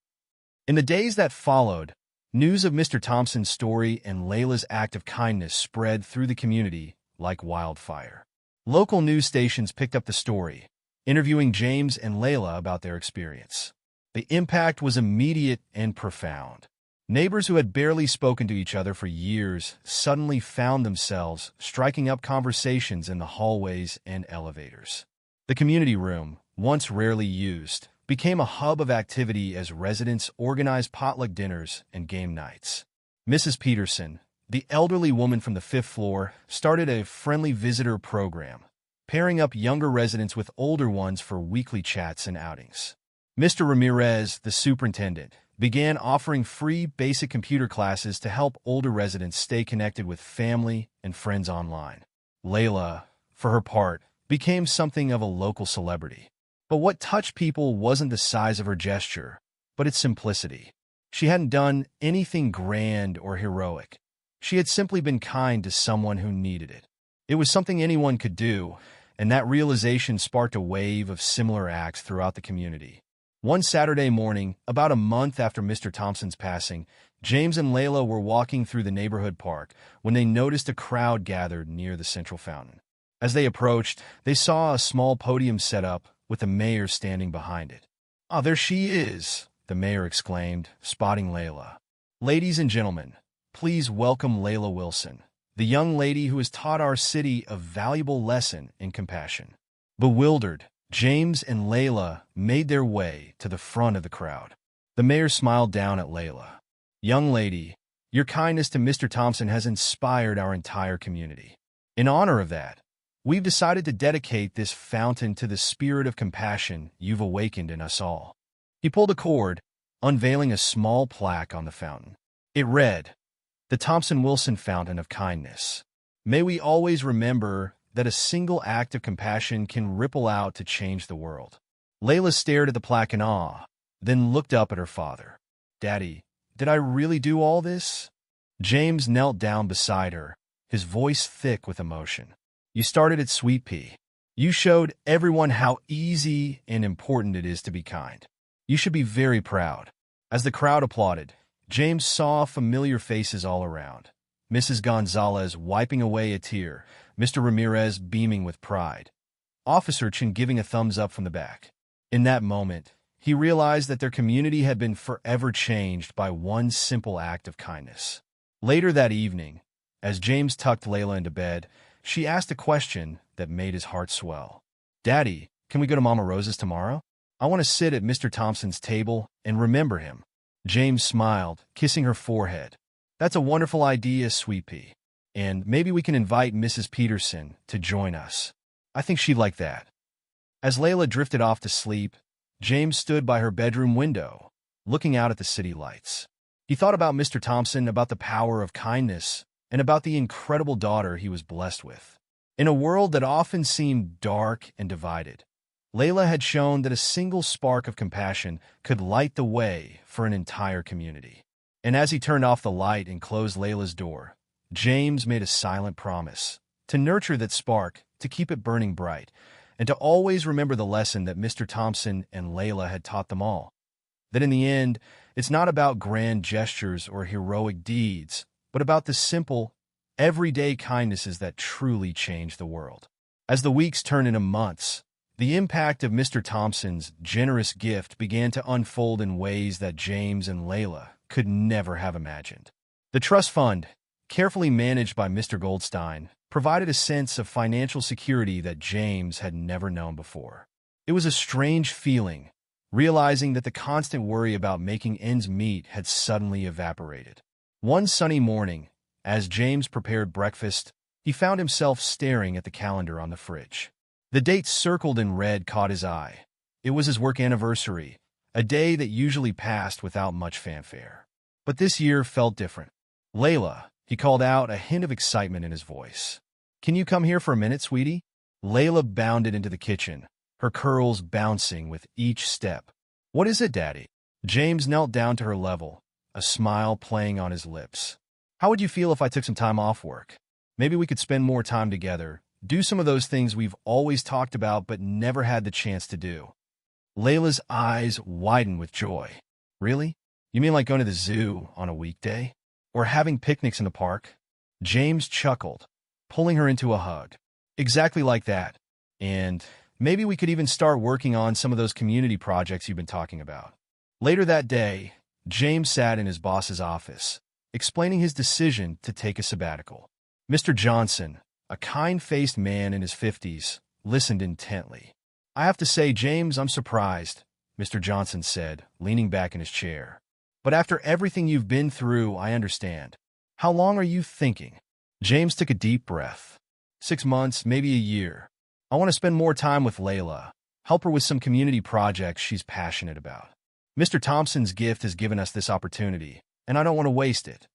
In the days that followed, news of Mr. Thompson's story and Layla's act of kindness spread through the community like wildfire. Local news stations picked up the story, interviewing James and Layla about their experience. The impact was immediate and profound. Neighbors who had barely spoken to each other for years suddenly found themselves striking up conversations in the hallways and elevators. The community room, once rarely used, became a hub of activity as residents organized potluck dinners and game nights. Mrs. Peterson, the elderly woman from the 5th floor, started a friendly visitor program, pairing up younger residents with older ones for weekly chats and outings. Mr. Ramirez, the superintendent, began offering free basic computer classes to help older residents stay connected with family and friends online. Layla, for her part, became something of a local celebrity. But what touched people wasn't the size of her gesture, but its simplicity. She hadn't done anything grand or heroic. She had simply been kind to someone who needed it. It was something anyone could do, and that realization sparked a wave of similar acts throughout the community. One Saturday morning, about a month after Mr. Thompson's passing, James and Layla were walking through the neighborhood park when they noticed a crowd gathered near the central fountain. As they approached, they saw a small podium set up with the mayor standing behind it. "Ah, there she is," the mayor exclaimed, spotting Layla. "Ladies and gentlemen, please welcome Layla Wilson, the young lady who has taught our city a valuable lesson in compassion." Bewildered, James and Layla made their way to the front of the crowd. The mayor smiled down at Layla. "Young lady, your kindness to Mr. Thompson has inspired our entire community. In honor of that, we've decided to dedicate this fountain to the spirit of compassion you've awakened in us all." He pulled a cord, unveiling a small plaque on the fountain. It read, "The Thompson-Wilson Fountain of Kindness. May we always remember that a single act of compassion can ripple out to change the world." Layla stared at the plaque in awe, then looked up at her father. "Daddy, did I really do all this?" James knelt down beside her, his voice thick with emotion. "You started at Sweet Pea. You showed everyone how easy and important it is to be kind. You should be very proud." As the crowd applauded, James saw familiar faces all around. Mrs. Gonzalez wiping away a tear, Mr. Ramirez beaming with pride, Officer Chen giving a thumbs up from the back. In that moment, he realized that their community had been forever changed by one simple act of kindness. Later that evening, as James tucked Layla into bed, she asked a question that made his heart swell. "Daddy, can we go to Mama Rosa's tomorrow? I want to sit at Mr. Thompson's table and remember him." James smiled, kissing her forehead. "That's a wonderful idea, Sweet Pea. And maybe we can invite Mrs. Peterson to join us. I think she'd like that." As Layla drifted off to sleep, James stood by her bedroom window, looking out at the city lights. He thought about Mr. Thompson, about the power of kindness, and about the incredible daughter he was blessed with. In a world that often seemed dark and divided, Layla had shown that a single spark of compassion could light the way for an entire community. And as he turned off the light and closed Layla's door, James made a silent promise to nurture that spark, to keep it burning bright, and to always remember the lesson that Mr. Thompson and Layla had taught them all. That in the end, it's not about grand gestures or heroic deeds, but about the simple, everyday kindnesses that truly change the world. As the weeks turned into months, the impact of Mr. Thompson's generous gift began to unfold in ways that James and Layla could never have imagined. The trust fund, carefully managed by Mr. Goldstein, provided a sense of financial security that James had never known before. It was a strange feeling, realizing that the constant worry about making ends meet had suddenly evaporated. One sunny morning, as James prepared breakfast, he found himself staring at the calendar on the fridge. The date circled in red caught his eye. It was his work anniversary, a day that usually passed without much fanfare. But this year felt different. "Layla," he called out, a hint of excitement in his voice. "Can you come here for a minute, sweetie?" Layla bounded into the kitchen, her curls bouncing with each step. "What is it, Daddy?" James knelt down to her level, a smile playing on his lips. "How would you feel if I took some time off work? Maybe we could spend more time together, do some of those things we've always talked about but never had the chance to do." Layla's eyes widened with joy. "Really? You mean like going to the zoo on a weekday? Or having picnics in the park?" James chuckled, pulling her into a hug. "Exactly like that. And maybe we could even start working on some of those community projects you've been talking about." Later that day, James sat in his boss's office, explaining his decision to take a sabbatical. Mr. Johnson, a kind-faced man in his 50s, listened intently. "I have to say, James, I'm surprised," Mr. Johnson said, leaning back in his chair. "But after everything you've been through, I understand. How long are you thinking?" James took a deep breath. 6 months, maybe a year. I want to spend more time with Layla, help her with some community projects she's passionate about. Mr. Thompson's gift has given us this opportunity, and I don't want to waste it."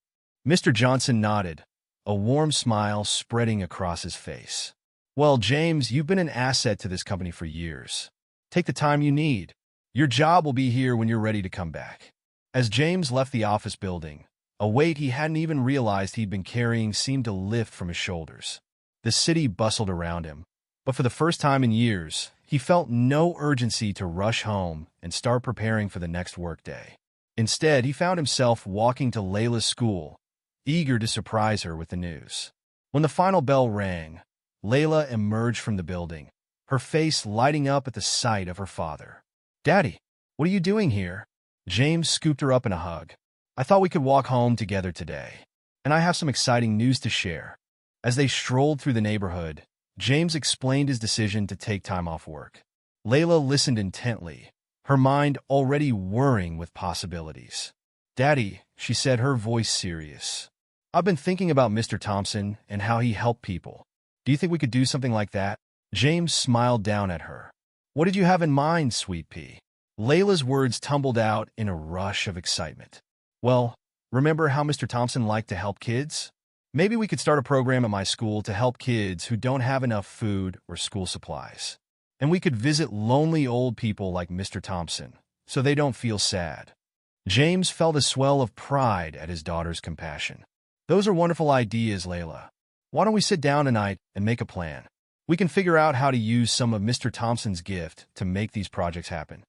Mr. Johnson nodded, a warm smile spreading across his face. "Well, James, you've been an asset to this company for years. Take the time you need. Your job will be here when you're ready to come back." As James left the office building, a weight he hadn't even realized he'd been carrying seemed to lift from his shoulders. The city bustled around him, but for the first time in years, he felt no urgency to rush home and start preparing for the next workday. Instead, he found himself walking to Layla's school, eager to surprise her with the news. When the final bell rang, Layla emerged from the building, her face lighting up at the sight of her father. "Daddy, what are you doing here?" James scooped her up in a hug. "I thought we could walk home together today, and I have some exciting news to share." As they strolled through the neighborhood, James explained his decision to take time off work. Layla listened intently, her mind already whirring with possibilities. "Daddy," she said, her voice serious, "I've been thinking about Mr. Thompson and how he helped people. Do you think we could do something like that?" James smiled down at her. "What did you have in mind, sweet pea?" Layla's words tumbled out in a rush of excitement. "Well, remember how Mr. Thompson liked to help kids? Maybe we could start a program at my school to help kids who don't have enough food or school supplies. And we could visit lonely old people like Mr. Thompson, so they don't feel sad." James felt a swell of pride at his daughter's compassion. "Those are wonderful ideas, Layla. Why don't we sit down tonight and make a plan? We can figure out how to use some of Mr. Thompson's gift to make these projects happen."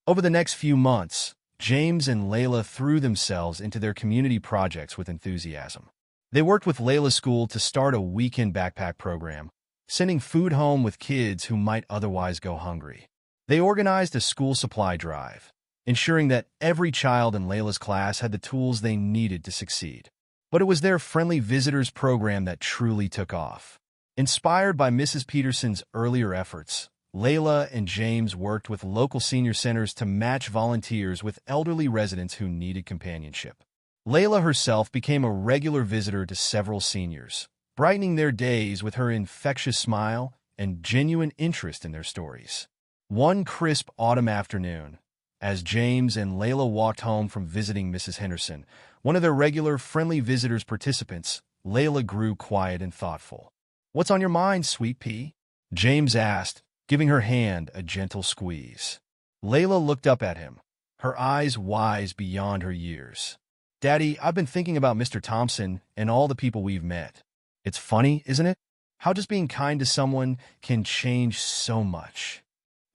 Over the next few months, James and Layla threw themselves into their community projects with enthusiasm. They worked with Layla's school to start a weekend backpack program, sending food home with kids who might otherwise go hungry. They organized a school supply drive, ensuring that every child in Layla's class had the tools they needed to succeed. But it was their friendly visitors program that truly took off. Inspired by Mrs. Peterson's earlier efforts, Layla and James worked with local senior centers to match volunteers with elderly residents who needed companionship. Layla herself became a regular visitor to several seniors, brightening their days with her infectious smile and genuine interest in their stories. One crisp autumn afternoon, As James and Layla walked home from visiting Mrs. Henderson, one of their regular friendly visitors participants, Layla grew quiet and thoughtful. "What's on your mind, sweet pea?" James asked, giving her hand a gentle squeeze. Layla looked up at him, her eyes wise beyond her years. "Daddy, I've been thinking about Mr. Thompson and all the people we've met. It's funny, isn't it? How just being kind to someone can change so much."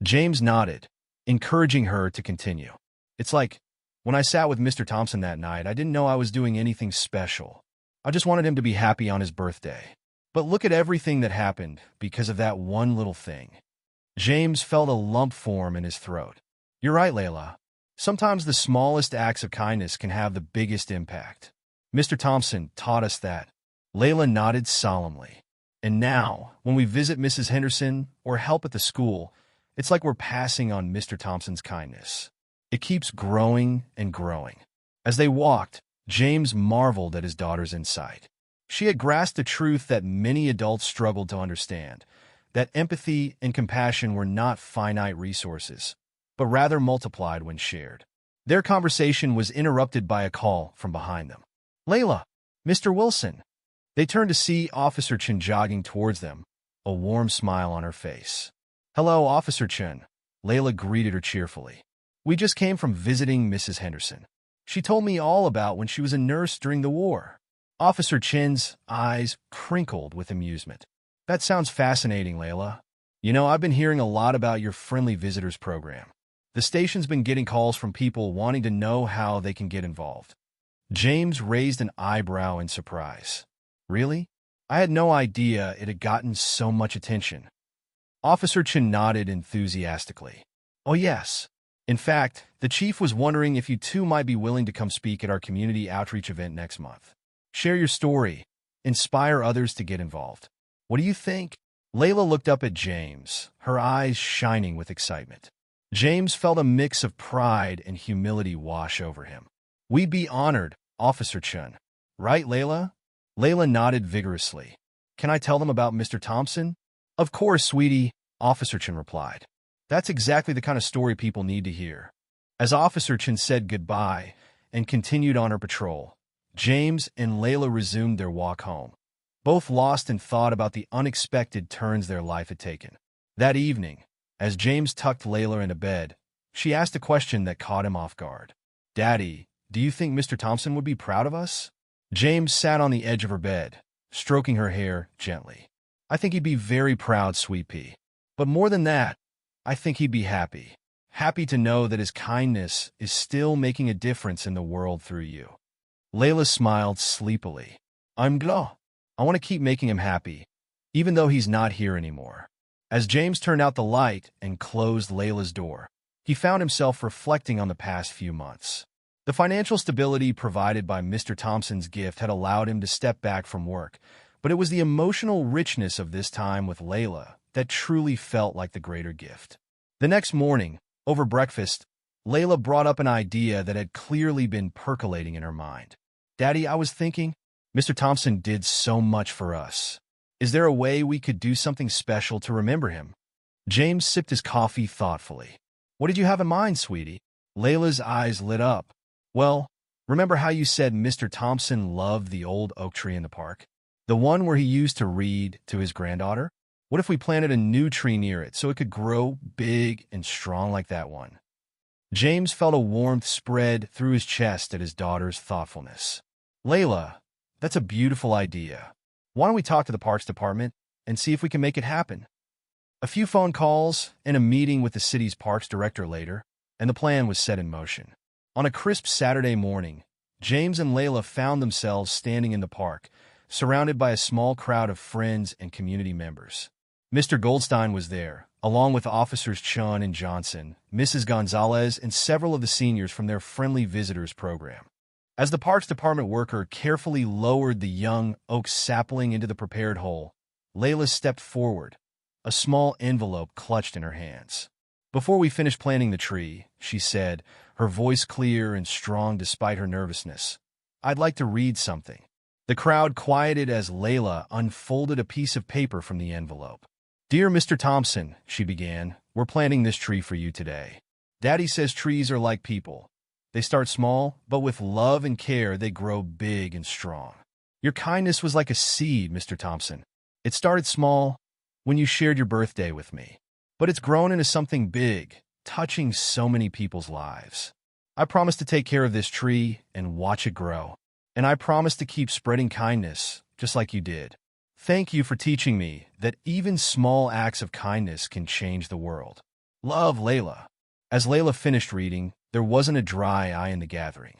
James nodded, encouraging her to continue. "It's like, when I sat with Mr. Thompson that night, I didn't know I was doing anything special. I just wanted him to be happy on his birthday. But look at everything that happened because of that one little thing." James felt a lump form in his throat. "You're right, Layla. Sometimes the smallest acts of kindness can have the biggest impact. Mr. Thompson taught us that." Layla nodded solemnly. "And now, when we visit Mrs. Henderson or help at the school, it's like we're passing on Mr. Thompson's kindness. It keeps growing and growing." As they walked, James marveled at his daughter's insight. She had grasped the truth that many adults struggled to understand, that empathy and compassion were not finite resources, but rather multiplied when shared. Their conversation was interrupted by a call from behind them. "Layla, Mr. Wilson." They turned to see Officer Chen jogging towards them, a warm smile on her face. "Hello, Officer Chen," Layla greeted her cheerfully. "We just came from visiting Mrs. Henderson. She told me all about when she was a nurse during the war." Officer Chen's eyes crinkled with amusement. "That sounds fascinating, Layla. You know, I've been hearing a lot about your Friendly Visitors program. The station's been getting calls from people wanting to know how they can get involved." James raised an eyebrow in surprise. "Really? I had no idea it had gotten so much attention." Officer Chen nodded enthusiastically. "Oh yes. In fact, the chief was wondering if you two might be willing to come speak at our community outreach event next month. Share your story. Inspire others to get involved. What do you think?" Layla looked up at James, her eyes shining with excitement. James felt a mix of pride and humility wash over him. "We'd be honored, Officer Chen. Right, Layla?" Layla nodded vigorously. "Can I tell them about Mr. Thompson?" "Of course, sweetie," Officer Chen replied. "That's exactly the kind of story people need to hear." As Officer Chen said goodbye and continued on her patrol, James and Layla resumed their walk home, both lost in thought about the unexpected turns their life had taken. That evening, as James tucked Layla into bed, she asked a question that caught him off guard. "Daddy, do you think Mr. Thompson would be proud of us?" James sat on the edge of her bed, stroking her hair gently. "I think he'd be very proud, sweet pea. But more than that, I think he'd be happy. Happy to know that his kindness is still making a difference in the world through you." Layla smiled sleepily. "I'm glad. I want to keep making him happy, even though he's not here anymore." As James turned out the light and closed Layla's door, he found himself reflecting on the past few months. The financial stability provided by Mr. Thompson's gift had allowed him to step back from work, but it was the emotional richness of this time with Layla that truly felt like the greater gift. The next morning, over breakfast, Layla brought up an idea that had clearly been percolating in her mind. "Daddy, I was thinking, Mr. Thompson did so much for us. Is there a way we could do something special to remember him?" James sipped his coffee thoughtfully. "What did you have in mind, sweetie?" Layla's eyes lit up. "Well, remember how you said Mr. Thompson loved the old oak tree in the park? The one where he used to read to his granddaughter? What if we planted a new tree near it so it could grow big and strong like that one?" James felt a warmth spread through his chest at his daughter's thoughtfulness. "Layla, that's a beautiful idea. Why don't we talk to the Parks Department and see if we can make it happen?" A few phone calls and a meeting with the city's parks director later, and the plan was set in motion. On a crisp Saturday morning, James and Layla found themselves standing in the park, surrounded by a small crowd of friends and community members. Mr. Goldstein was there, along with Officers Chun and Johnson, Mrs. Gonzalez, and several of the seniors from their Friendly Visitors program. As the Parks Department worker carefully lowered the young oak sapling into the prepared hole, Layla stepped forward, a small envelope clutched in her hands. "Before we finish planting the tree," she said, her voice clear and strong despite her nervousness, "I'd like to read something." The crowd quieted as Layla unfolded a piece of paper from the envelope. "Dear Mr. Thompson," she began, "we're planting this tree for you today. Daddy says trees are like people. They start small, but with love and care, they grow big and strong. Your kindness was like a seed, Mr. Thompson. It started small when you shared your birthday with me, but it's grown into something big, touching so many people's lives. I promise to take care of this tree and watch it grow, and I promise to keep spreading kindness, just like you did. Thank you for teaching me that even small acts of kindness can change the world. Love, Layla. As Layla finished reading, there wasn't a dry eye in the gathering.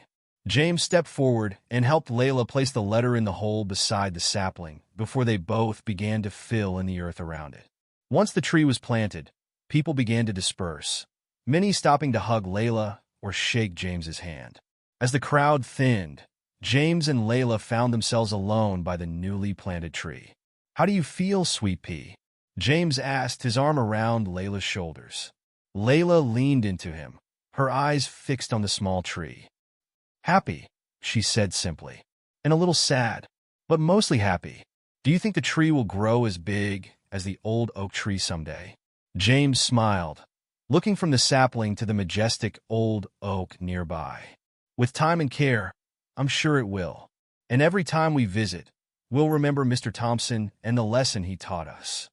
James stepped forward and helped Layla place the letter in the hole beside the sapling before they both began to fill in the earth around it. Once the tree was planted, people began to disperse, many stopping to hug Layla or shake James's hand. As the crowd thinned, James and Layla found themselves alone by the newly planted tree. "How do you feel, sweet pea?" James asked, his arm around Layla's shoulders. Layla leaned into him, her eyes fixed on the small tree. "Happy," she said simply, "and a little sad, but mostly happy. Do you think the tree will grow as big as the old oak tree someday?" James smiled, looking from the sapling to the majestic old oak nearby. "With time and care, I'm sure it will. And every time we visit, we'll remember Mr. Thompson and the lesson he taught us."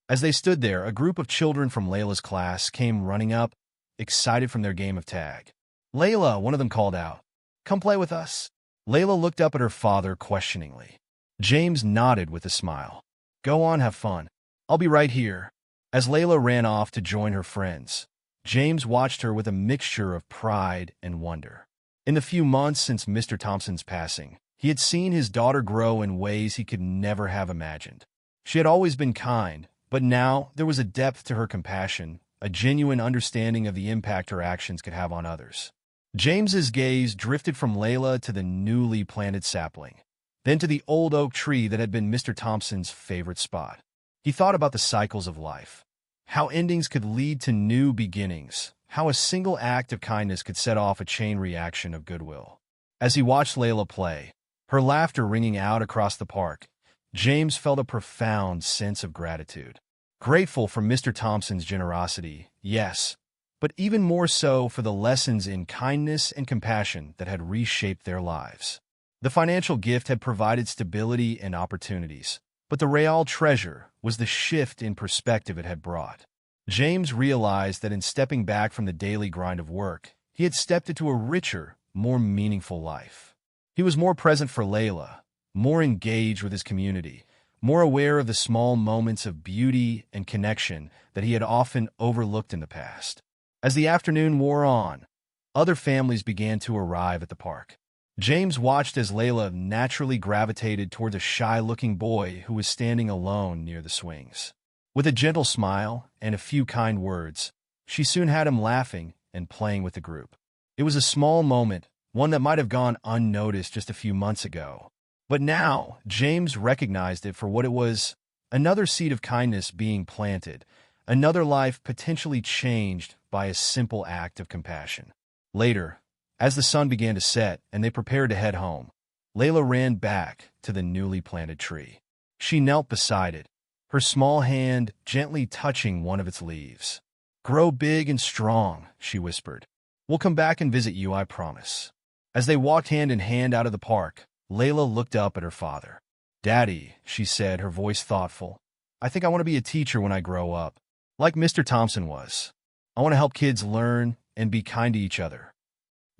As they stood there, a group of children from Layla's class came running up, excited from their game of tag. "Layla," one of them called out, "come play with us." Layla looked up at her father questioningly. James nodded with a smile. "Go on, have fun. I'll be right here." As Layla ran off to join her friends, James watched her with a mixture of pride and wonder. In the few months since Mr. Thompson's passing, he had seen his daughter grow in ways he could never have imagined. She had always been kind, but now there was a depth to her compassion, a genuine understanding of the impact her actions could have on others. James's gaze drifted from Layla to the newly planted sapling, then to the old oak tree that had been Mr. Thompson's favorite spot. He thought about the cycles of life, how endings could lead to new beginnings, how a single act of kindness could set off a chain reaction of goodwill. As he watched Layla play, her laughter ringing out across the park, James felt a profound sense of gratitude. Grateful for Mr. Thompson's generosity, yes, but even more so for the lessons in kindness and compassion that had reshaped their lives. The financial gift had provided stability and opportunities, but the real treasure was the shift in perspective it had brought. James realized that in stepping back from the daily grind of work, he had stepped into a richer, more meaningful life. He was more present for Layla, more engaged with his community, more aware of the small moments of beauty and connection that he had often overlooked in the past. As the afternoon wore on, other families began to arrive at the park. James watched as Layla naturally gravitated toward a shy-looking boy who was standing alone near the swings. With a gentle smile and a few kind words, she soon had him laughing and playing with the group. It was a small moment, one that might have gone unnoticed just a few months ago. But now, James recognized it for what it was: another seed of kindness being planted, another life potentially changed by a simple act of compassion. Later, as the sun began to set and they prepared to head home, Layla ran back to the newly planted tree. She knelt beside it, her small hand gently touching one of its leaves. "Grow big and strong," she whispered. "We'll come back and visit you, I promise." As they walked hand in hand out of the park, Layla looked up at her father. "Daddy," she said, her voice thoughtful, "I think I want to be a teacher when I grow up, like Mr. Thompson was. I want to help kids learn and be kind to each other."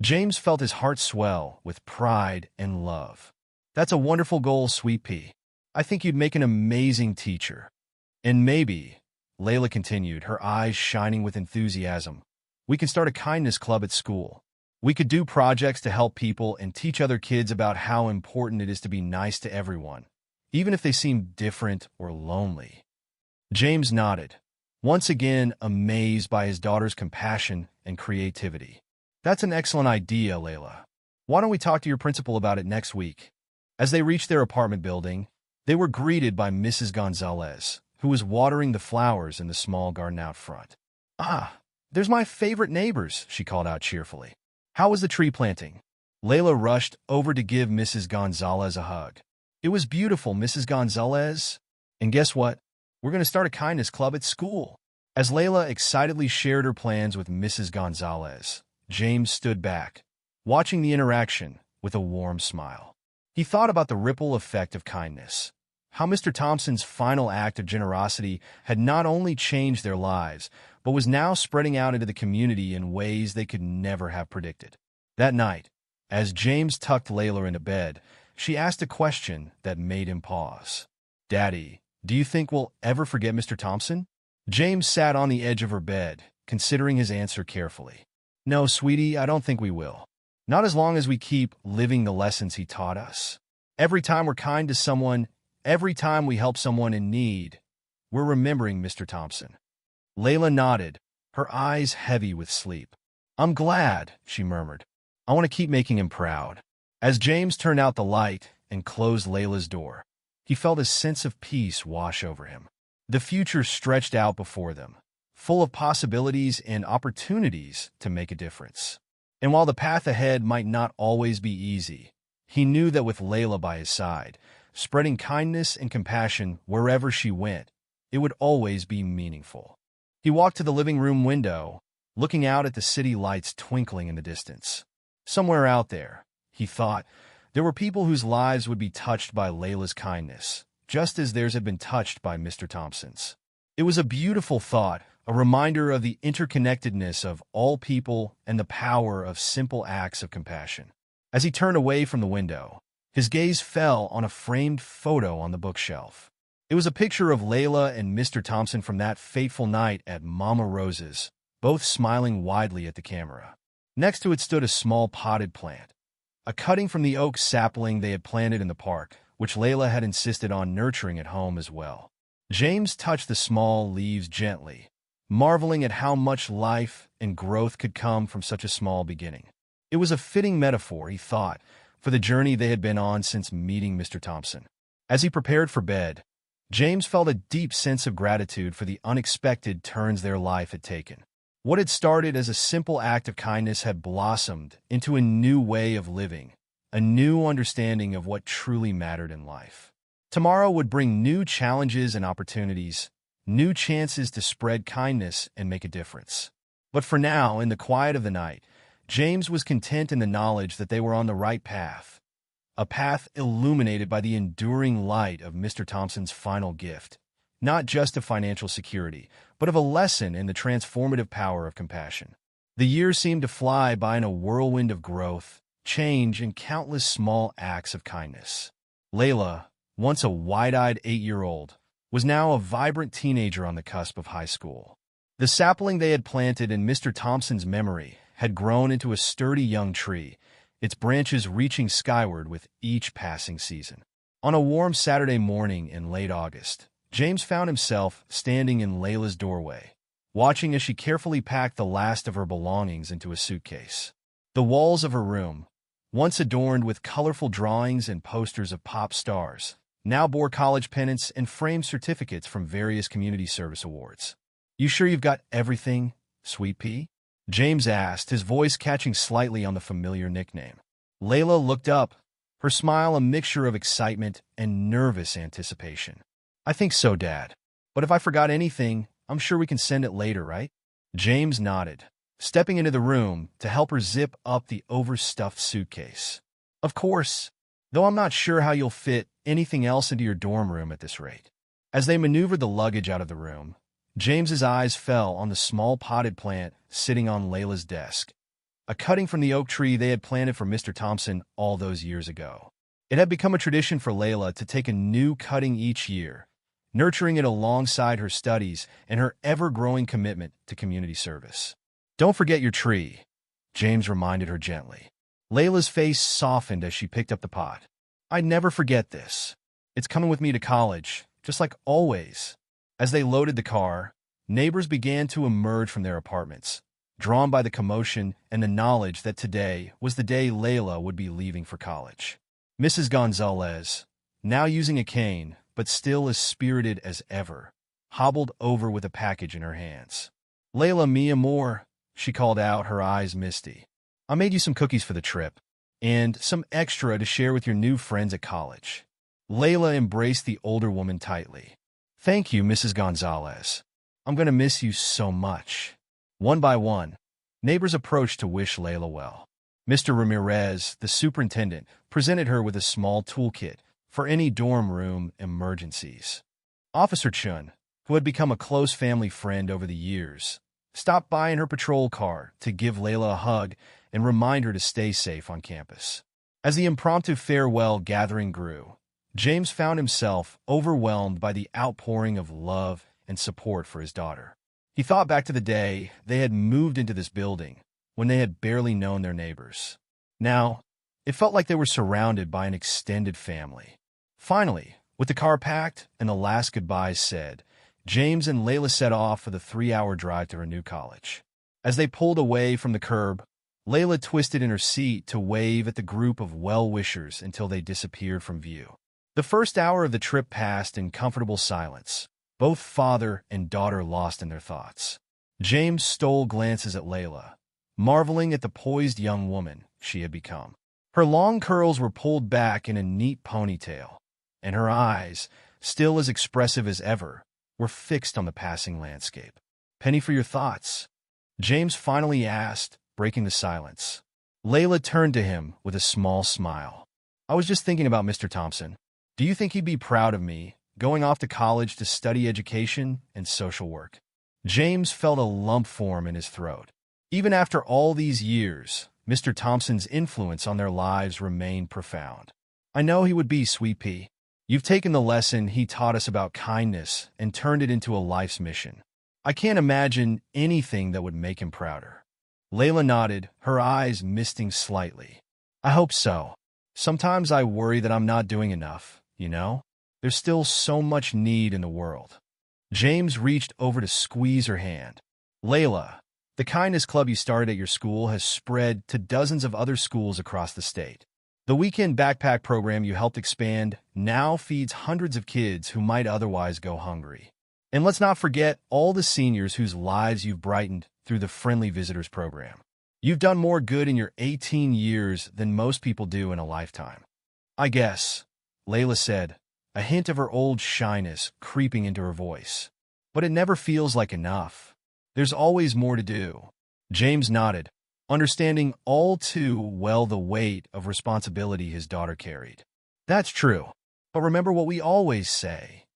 James felt his heart swell with pride and love. "That's a wonderful goal, sweet pea. I think you'd make an amazing teacher. And maybe," Layla continued, her eyes shining with enthusiasm, "we can start a kindness club at school. We could do projects to help people and teach other kids about how important it is to be nice to everyone, even if they seem different or lonely." James nodded, once again amazed by his daughter's compassion and creativity. "That's an excellent idea, Layla. Why don't we talk to your principal about it next week?" As they reached their apartment building, they were greeted by Mrs. Gonzalez, who was watering the flowers in the small garden out front. "Ah, there's my favorite neighbors," she called out cheerfully. "How was the tree planting?" Layla rushed over to give Mrs. Gonzalez a hug. "It was beautiful, Mrs. Gonzalez. And guess what? We're going to start a kindness club at school." As Layla excitedly shared her plans with Mrs. Gonzalez, James stood back, watching the interaction with a warm smile. He thought about the ripple effect of kindness, how Mr. Thompson's final act of generosity had not only changed their lives, but was now spreading out into the community in ways they could never have predicted. That night, as James tucked Layla into bed, she asked a question that made him pause. "Daddy, do you think we'll ever forget Mr. Thompson?" James sat on the edge of her bed, considering his answer carefully. "No, sweetie, I don't think we will. Not as long as we keep living the lessons he taught us. Every time we're kind to someone, every time we help someone in need, we're remembering Mr. Thompson." Layla nodded, her eyes heavy with sleep. "I'm glad," she murmured. "I want to keep making him proud." As James turned out the light and closed Layla's door, he felt a sense of peace wash over him. The future stretched out before them, full of possibilities and opportunities to make a difference. And while the path ahead might not always be easy, he knew that with Layla by his side, spreading kindness and compassion wherever she went, it would always be meaningful. He walked to the living room window, looking out at the city lights twinkling in the distance. Somewhere out there, he thought, there were people whose lives would be touched by Layla's kindness, just as theirs had been touched by Mr. Thompson's. It was a beautiful thought, a reminder of the interconnectedness of all people and the power of simple acts of compassion. As he turned away from the window, his gaze fell on a framed photo on the bookshelf. It was a picture of Layla and Mr. Thompson from that fateful night at Mama Rose's, both smiling widely at the camera. Next to it stood a small potted plant, a cutting from the oak sapling they had planted in the park, which Layla had insisted on nurturing at home as well. James touched the small leaves gently, marveling at how much life and growth could come from such a small beginning. It was a fitting metaphor, he thought, for the journey they had been on since meeting Mr. Thompson. As he prepared for bed, James felt a deep sense of gratitude for the unexpected turns their life had taken. What had started as a simple act of kindness had blossomed into a new way of living, a new understanding of what truly mattered in life. Tomorrow would bring new challenges and opportunities, new chances to spread kindness and make a difference. But for now, in the quiet of the night, James was content in the knowledge that they were on the right path, a path illuminated by the enduring light of Mr. Thompson's final gift, not just of financial security, but of a lesson in the transformative power of compassion. The years seemed to fly by in a whirlwind of growth, change, and countless small acts of kindness. Layla, once a wide-eyed 8-year-old, was now a vibrant teenager on the cusp of high school. The sapling they had planted in Mr. Thompson's memory had grown into a sturdy young tree, its branches reaching skyward with each passing season. On a warm Saturday morning in late August, James found himself standing in Layla's doorway, watching as she carefully packed the last of her belongings into a suitcase. The walls of her room, once adorned with colorful drawings and posters of pop stars, now bore college pennants and framed certificates from various community service awards. "You sure you've got everything, Sweet Pea?" James asked, his voice catching slightly on the familiar nickname. Layla looked up, her smile a mixture of excitement and nervous anticipation. "I think so, Dad. But if I forgot anything, I'm sure we can send it later, right?" James nodded, stepping into the room to help her zip up the overstuffed suitcase. "Of course, though I'm not sure how you'll fit anything else into your dorm room at this rate." As they maneuvered the luggage out of the room, James's eyes fell on the small potted plant sitting on Layla's desk, a cutting from the oak tree they had planted for Mr. Thompson all those years ago. It had become a tradition for Layla to take a new cutting each year, nurturing it alongside her studies and her ever-growing commitment to community service. "Don't forget your tree," James reminded her gently. Layla's face softened as she picked up the pot. "I'd never forget this. It's coming with me to college, just like always." As they loaded the car, neighbors began to emerge from their apartments, drawn by the commotion and the knowledge that today was the day Layla would be leaving for college. Mrs. Gonzalez, now using a cane, but still as spirited as ever, hobbled over with a package in her hands. "Layla, mi amor," she called out, her eyes misty. "I made you some cookies for the trip, and some extra to share with your new friends at college." Layla embraced the older woman tightly. "Thank you, Mrs. Gonzalez. I'm gonna miss you so much. One by one, neighbors approached to wish Layla well. Mr. Ramirez, the superintendent, presented her with a small toolkit for any dorm room emergencies. Officer Chun, who had become a close family friend over the years, stopped by in her patrol car to give Layla a hug and remind her to stay safe on campus. As the impromptu farewell gathering grew, James found himself overwhelmed by the outpouring of love and support for his daughter. He thought back to the day they had moved into this building, when they had barely known their neighbors. Now, it felt like they were surrounded by an extended family. Finally, with the car packed and the last goodbyes said, James and Layla set off for the 3-hour drive to her new college. As they pulled away from the curb, Layla twisted in her seat to wave at the group of well-wishers until they disappeared from view. The first hour of the trip passed in comfortable silence, both father and daughter lost in their thoughts. James stole glances at Layla, marveling at the poised young woman she had become. Her long curls were pulled back in a neat ponytail, and her eyes, still as expressive as ever, were fixed on the passing landscape. "Penny for your thoughts?" James finally asked, breaking the silence. Layla turned to him with a small smile. "I was just thinking about Mr. Thompson. Do you think he'd be proud of me, going off to college to study education and social work?" James felt a lump form in his throat. Even after all these years, Mr. Thompson's influence on their lives remained profound. "I know he would be, Sweet Pea. You've taken the lesson he taught us about kindness and turned it into a life's mission. I can't imagine anything that would make him prouder." Layla nodded, her eyes misting slightly. "I hope so. Sometimes I worry that I'm not doing enough, you know? There's still so much need in the world." James reached over to squeeze her hand. "Layla, the kindness club you started at your school has spread to dozens of other schools across the state. The weekend backpack program you helped expand now feeds hundreds of kids who might otherwise go hungry. And let's not forget all the seniors whose lives you've brightened through the Friendly Visitors program. You've done more good in your 18 years than most people do in a lifetime." "I guess," Layla said, a hint of her old shyness creeping into her voice. "But it never feels like enough. There's always more to do." James nodded, understanding all too well the weight of responsibility his daughter carried. "That's true. But remember what we always say.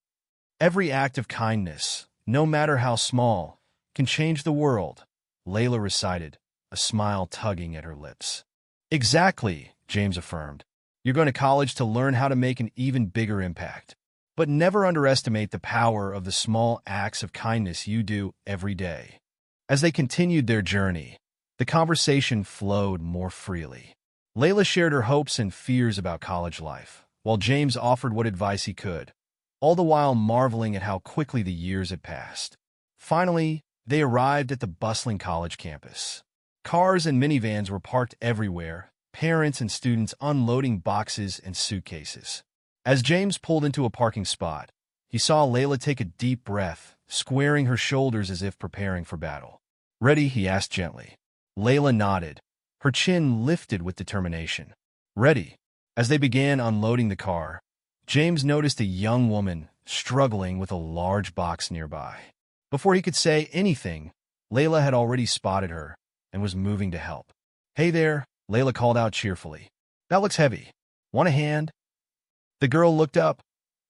Every act of kindness, no matter how small, can change the world," Layla recited, a smile tugging at her lips. "Exactly," James affirmed. "You're going to college to learn how to make an even bigger impact. But never underestimate the power of the small acts of kindness you do every day." As they continued their journey, the conversation flowed more freely. Layla shared her hopes and fears about college life, while James offered what advice he could, all the while marveling at how quickly the years had passed. Finally, they arrived at the bustling college campus. Cars and minivans were parked everywhere, parents and students unloading boxes and suitcases. As James pulled into a parking spot, he saw Layla take a deep breath, squaring her shoulders as if preparing for battle. "Ready?" he asked gently. Layla nodded, her chin lifted with determination. "Ready." As they began unloading the car, James noticed a young woman struggling with a large box nearby. Before he could say anything, Layla had already spotted her and was moving to help. "Hey there," Layla called out cheerfully. "That looks heavy. Want a hand?" The girl looked up,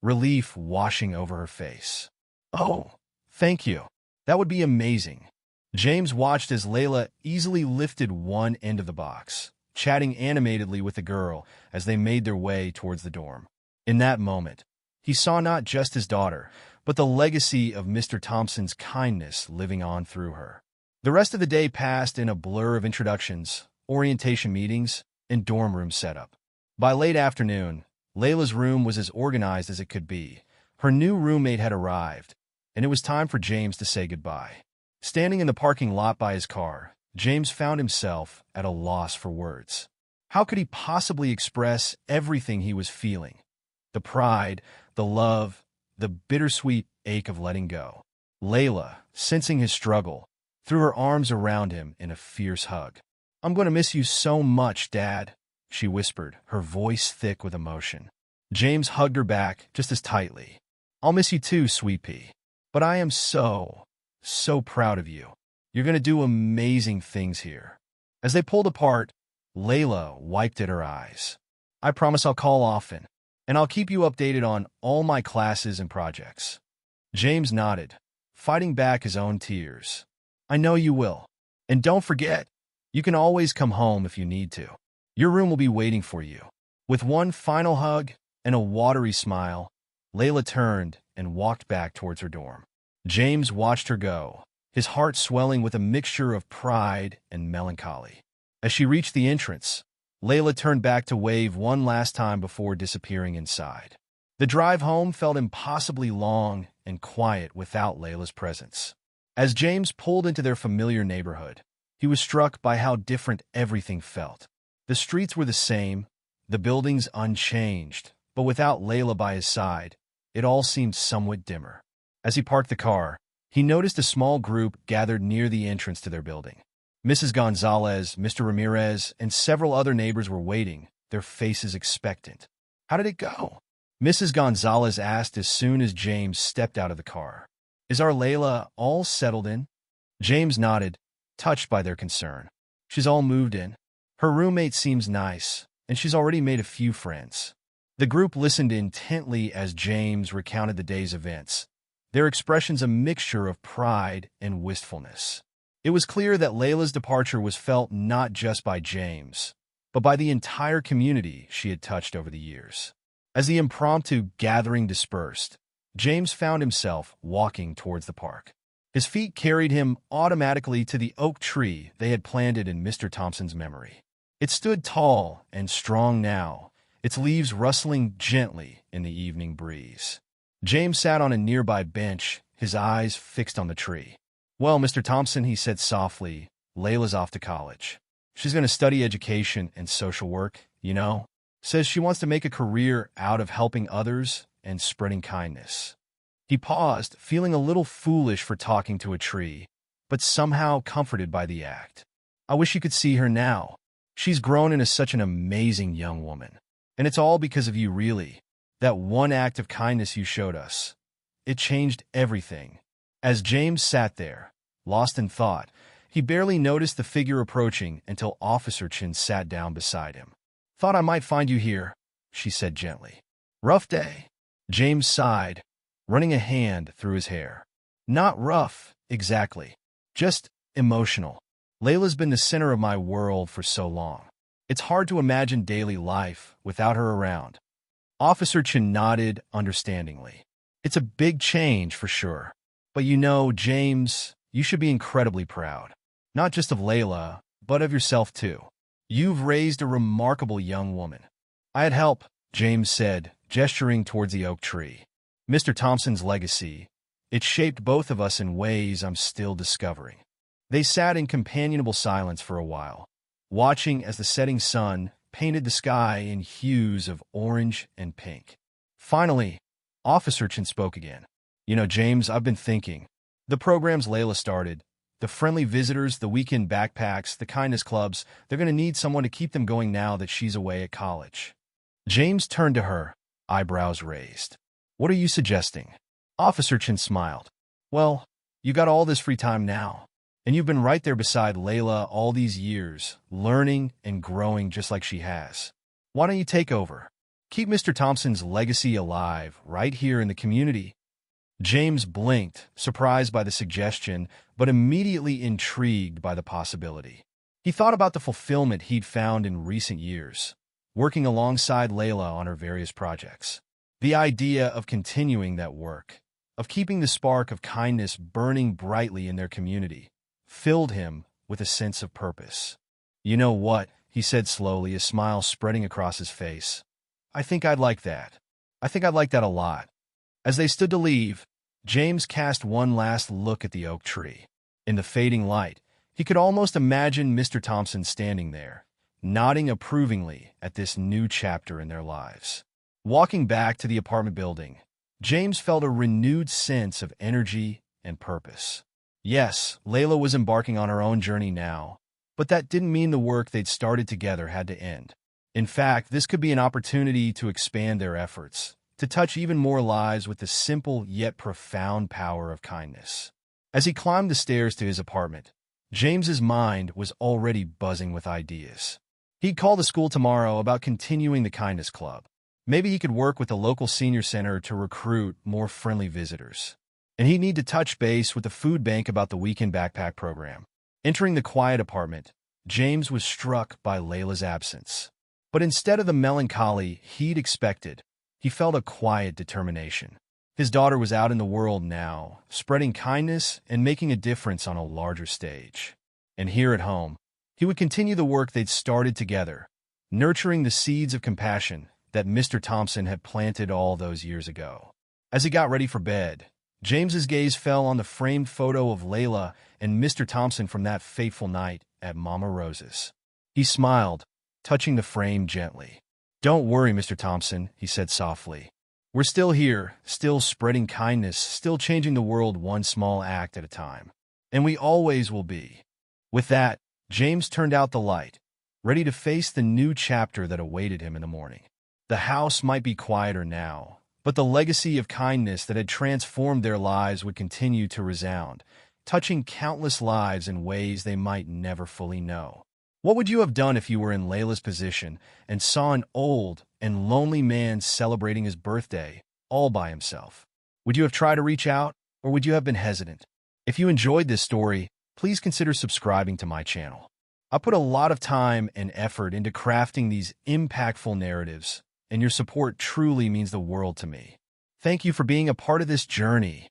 relief washing over her face. "Oh, thank you. That would be amazing." James watched as Layla easily lifted one end of the box, chatting animatedly with the girl as they made their way towards the dorm. In that moment, he saw not just his daughter, but the legacy of Mr. Thompson's kindness living on through her. The rest of the day passed in a blur of introductions, orientation meetings, and dorm room setup. By late afternoon, Layla's room was as organized as it could be. Her new roommate had arrived, and it was time for James to say goodbye. Standing in the parking lot by his car, James found himself at a loss for words. How could he possibly express everything he was feeling? The pride, the love, the bittersweet ache of letting go. Layla, sensing his struggle, threw her arms around him in a fierce hug. "I'm going to miss you so much, Dad," she whispered, her voice thick with emotion. James hugged her back just as tightly. "I'll miss you too, Sweet Pea. But I am so So proud of you. You're going to do amazing things here." As they pulled apart, Layla wiped at her eyes. "I promise I'll call often, and I'll keep you updated on all my classes and projects." James nodded, fighting back his own tears. "I know you will. And don't forget, you can always come home if you need to. Your room will be waiting for you." With one final hug and a watery smile, Layla turned and walked back towards her dorm. James watched her go, his heart swelling with a mixture of pride and melancholy. As she reached the entrance, Layla turned back to wave one last time before disappearing inside. The drive home felt impossibly long and quiet without Layla's presence. As James pulled into their familiar neighborhood, he was struck by how different everything felt. The streets were the same, the buildings unchanged, but without Layla by his side, it all seemed somewhat dimmer. As he parked the car, he noticed a small group gathered near the entrance to their building. Mrs. Gonzalez, Mr. Ramirez, and several other neighbors were waiting, their faces expectant. "How did it go?" Mrs. Gonzalez asked as soon as James stepped out of the car. "Is our Layla all settled in?" James nodded, touched by their concern. "She's all moved in. Her roommate seems nice, and she's already made a few friends." The group listened intently as James recounted the day's events, their expressions a mixture of pride and wistfulness. It was clear that Layla's departure was felt not just by James, but by the entire community she had touched over the years. As the impromptu gathering dispersed, James found himself walking towards the park. His feet carried him automatically to the oak tree they had planted in Mr. Thompson's memory. It stood tall and strong now, its leaves rustling gently in the evening breeze. James sat on a nearby bench, his eyes fixed on the tree. "Well, Mr. Thompson," he said softly, "Layla's off to college. She's going to study education and social work, you know. Says she wants to make a career out of helping others and spreading kindness." He paused, feeling a little foolish for talking to a tree, but somehow comforted by the act. "I wish you could see her now. She's grown into such an amazing young woman. And it's all because of you, really. That one act of kindness you showed us. It changed everything." As James sat there, lost in thought, he barely noticed the figure approaching until Officer Chin sat down beside him. "Thought I might find you here," she said gently. "Rough day?" James sighed, running a hand through his hair. "Not rough, exactly. Just emotional. Layla's been the center of my world for so long. It's hard to imagine daily life without her around." Officer Chin nodded understandingly. "It's a big change for sure. But you know, James, you should be incredibly proud. Not just of Layla, but of yourself too. You've raised a remarkable young woman." "I had help," James said, gesturing towards the oak tree. "Mr. Thompson's legacy. It shaped both of us in ways I'm still discovering." They sat in companionable silence for a while, watching as the setting sun painted the sky in hues of orange and pink. Finally, Officer Chin spoke again. "You know, James, I've been thinking. The programs Layla started, the friendly visitors, the weekend backpacks, the kindness clubs, they're going to need someone to keep them going now that she's away at college." James turned to her, eyebrows raised. "What are you suggesting?" Officer Chin smiled. "Well, you got all this free time now, and you've been right there beside Layla all these years, learning and growing just like she has. Why don't you take over? Keep Mr. Thompson's legacy alive right here in the community." James blinked, surprised by the suggestion, but immediately intrigued by the possibility. He thought about the fulfillment he'd found in recent years, working alongside Layla on her various projects. The idea of continuing that work, of keeping the spark of kindness burning brightly in their community, filled him with a sense of purpose. "You know what?" he said slowly, a smile spreading across his face. "I think I'd like that. I think I'd like that a lot." As they stood to leave, James cast one last look at the oak tree. In the fading light, he could almost imagine Mr. Thompson standing there, nodding approvingly at this new chapter in their lives. Walking back to the apartment building, James felt a renewed sense of energy and purpose. Yes, Layla was embarking on her own journey now, but that didn't mean the work they'd started together had to end. In fact, this could be an opportunity to expand their efforts, to touch even more lives with the simple yet profound power of kindness. As he climbed the stairs to his apartment, James's mind was already buzzing with ideas. He'd call the school tomorrow about continuing the kindness club. Maybe he could work with the local senior center to recruit more friendly visitors. And he'd need to touch base with the food bank about the weekend backpack program. Entering the quiet apartment, James was struck by Layla's absence. But instead of the melancholy he'd expected, he felt a quiet determination. His daughter was out in the world now, spreading kindness and making a difference on a larger stage. And here at home, he would continue the work they'd started together, nurturing the seeds of compassion that Mr. Thompson had planted all those years ago. As he got ready for bed, James's gaze fell on the framed photo of Layla and Mr. Thompson from that fateful night at Mama Rose's. He smiled, touching the frame gently. "Don't worry, Mr. Thompson," he said softly. "We're still here, still spreading kindness, still changing the world one small act at a time. And we always will be." With that, James turned out the light, ready to face the new chapter that awaited him in the morning. The house might be quieter now, but the legacy of kindness that had transformed their lives would continue to resound, touching countless lives in ways they might never fully know. What would you have done if you were in Layla's position and saw an old and lonely man celebrating his birthday all by himself? Would you have tried to reach out, or would you have been hesitant? If you enjoyed this story, please consider subscribing to my channel. I put a lot of time and effort into crafting these impactful narratives, and your support truly means the world to me. Thank you for being a part of this journey.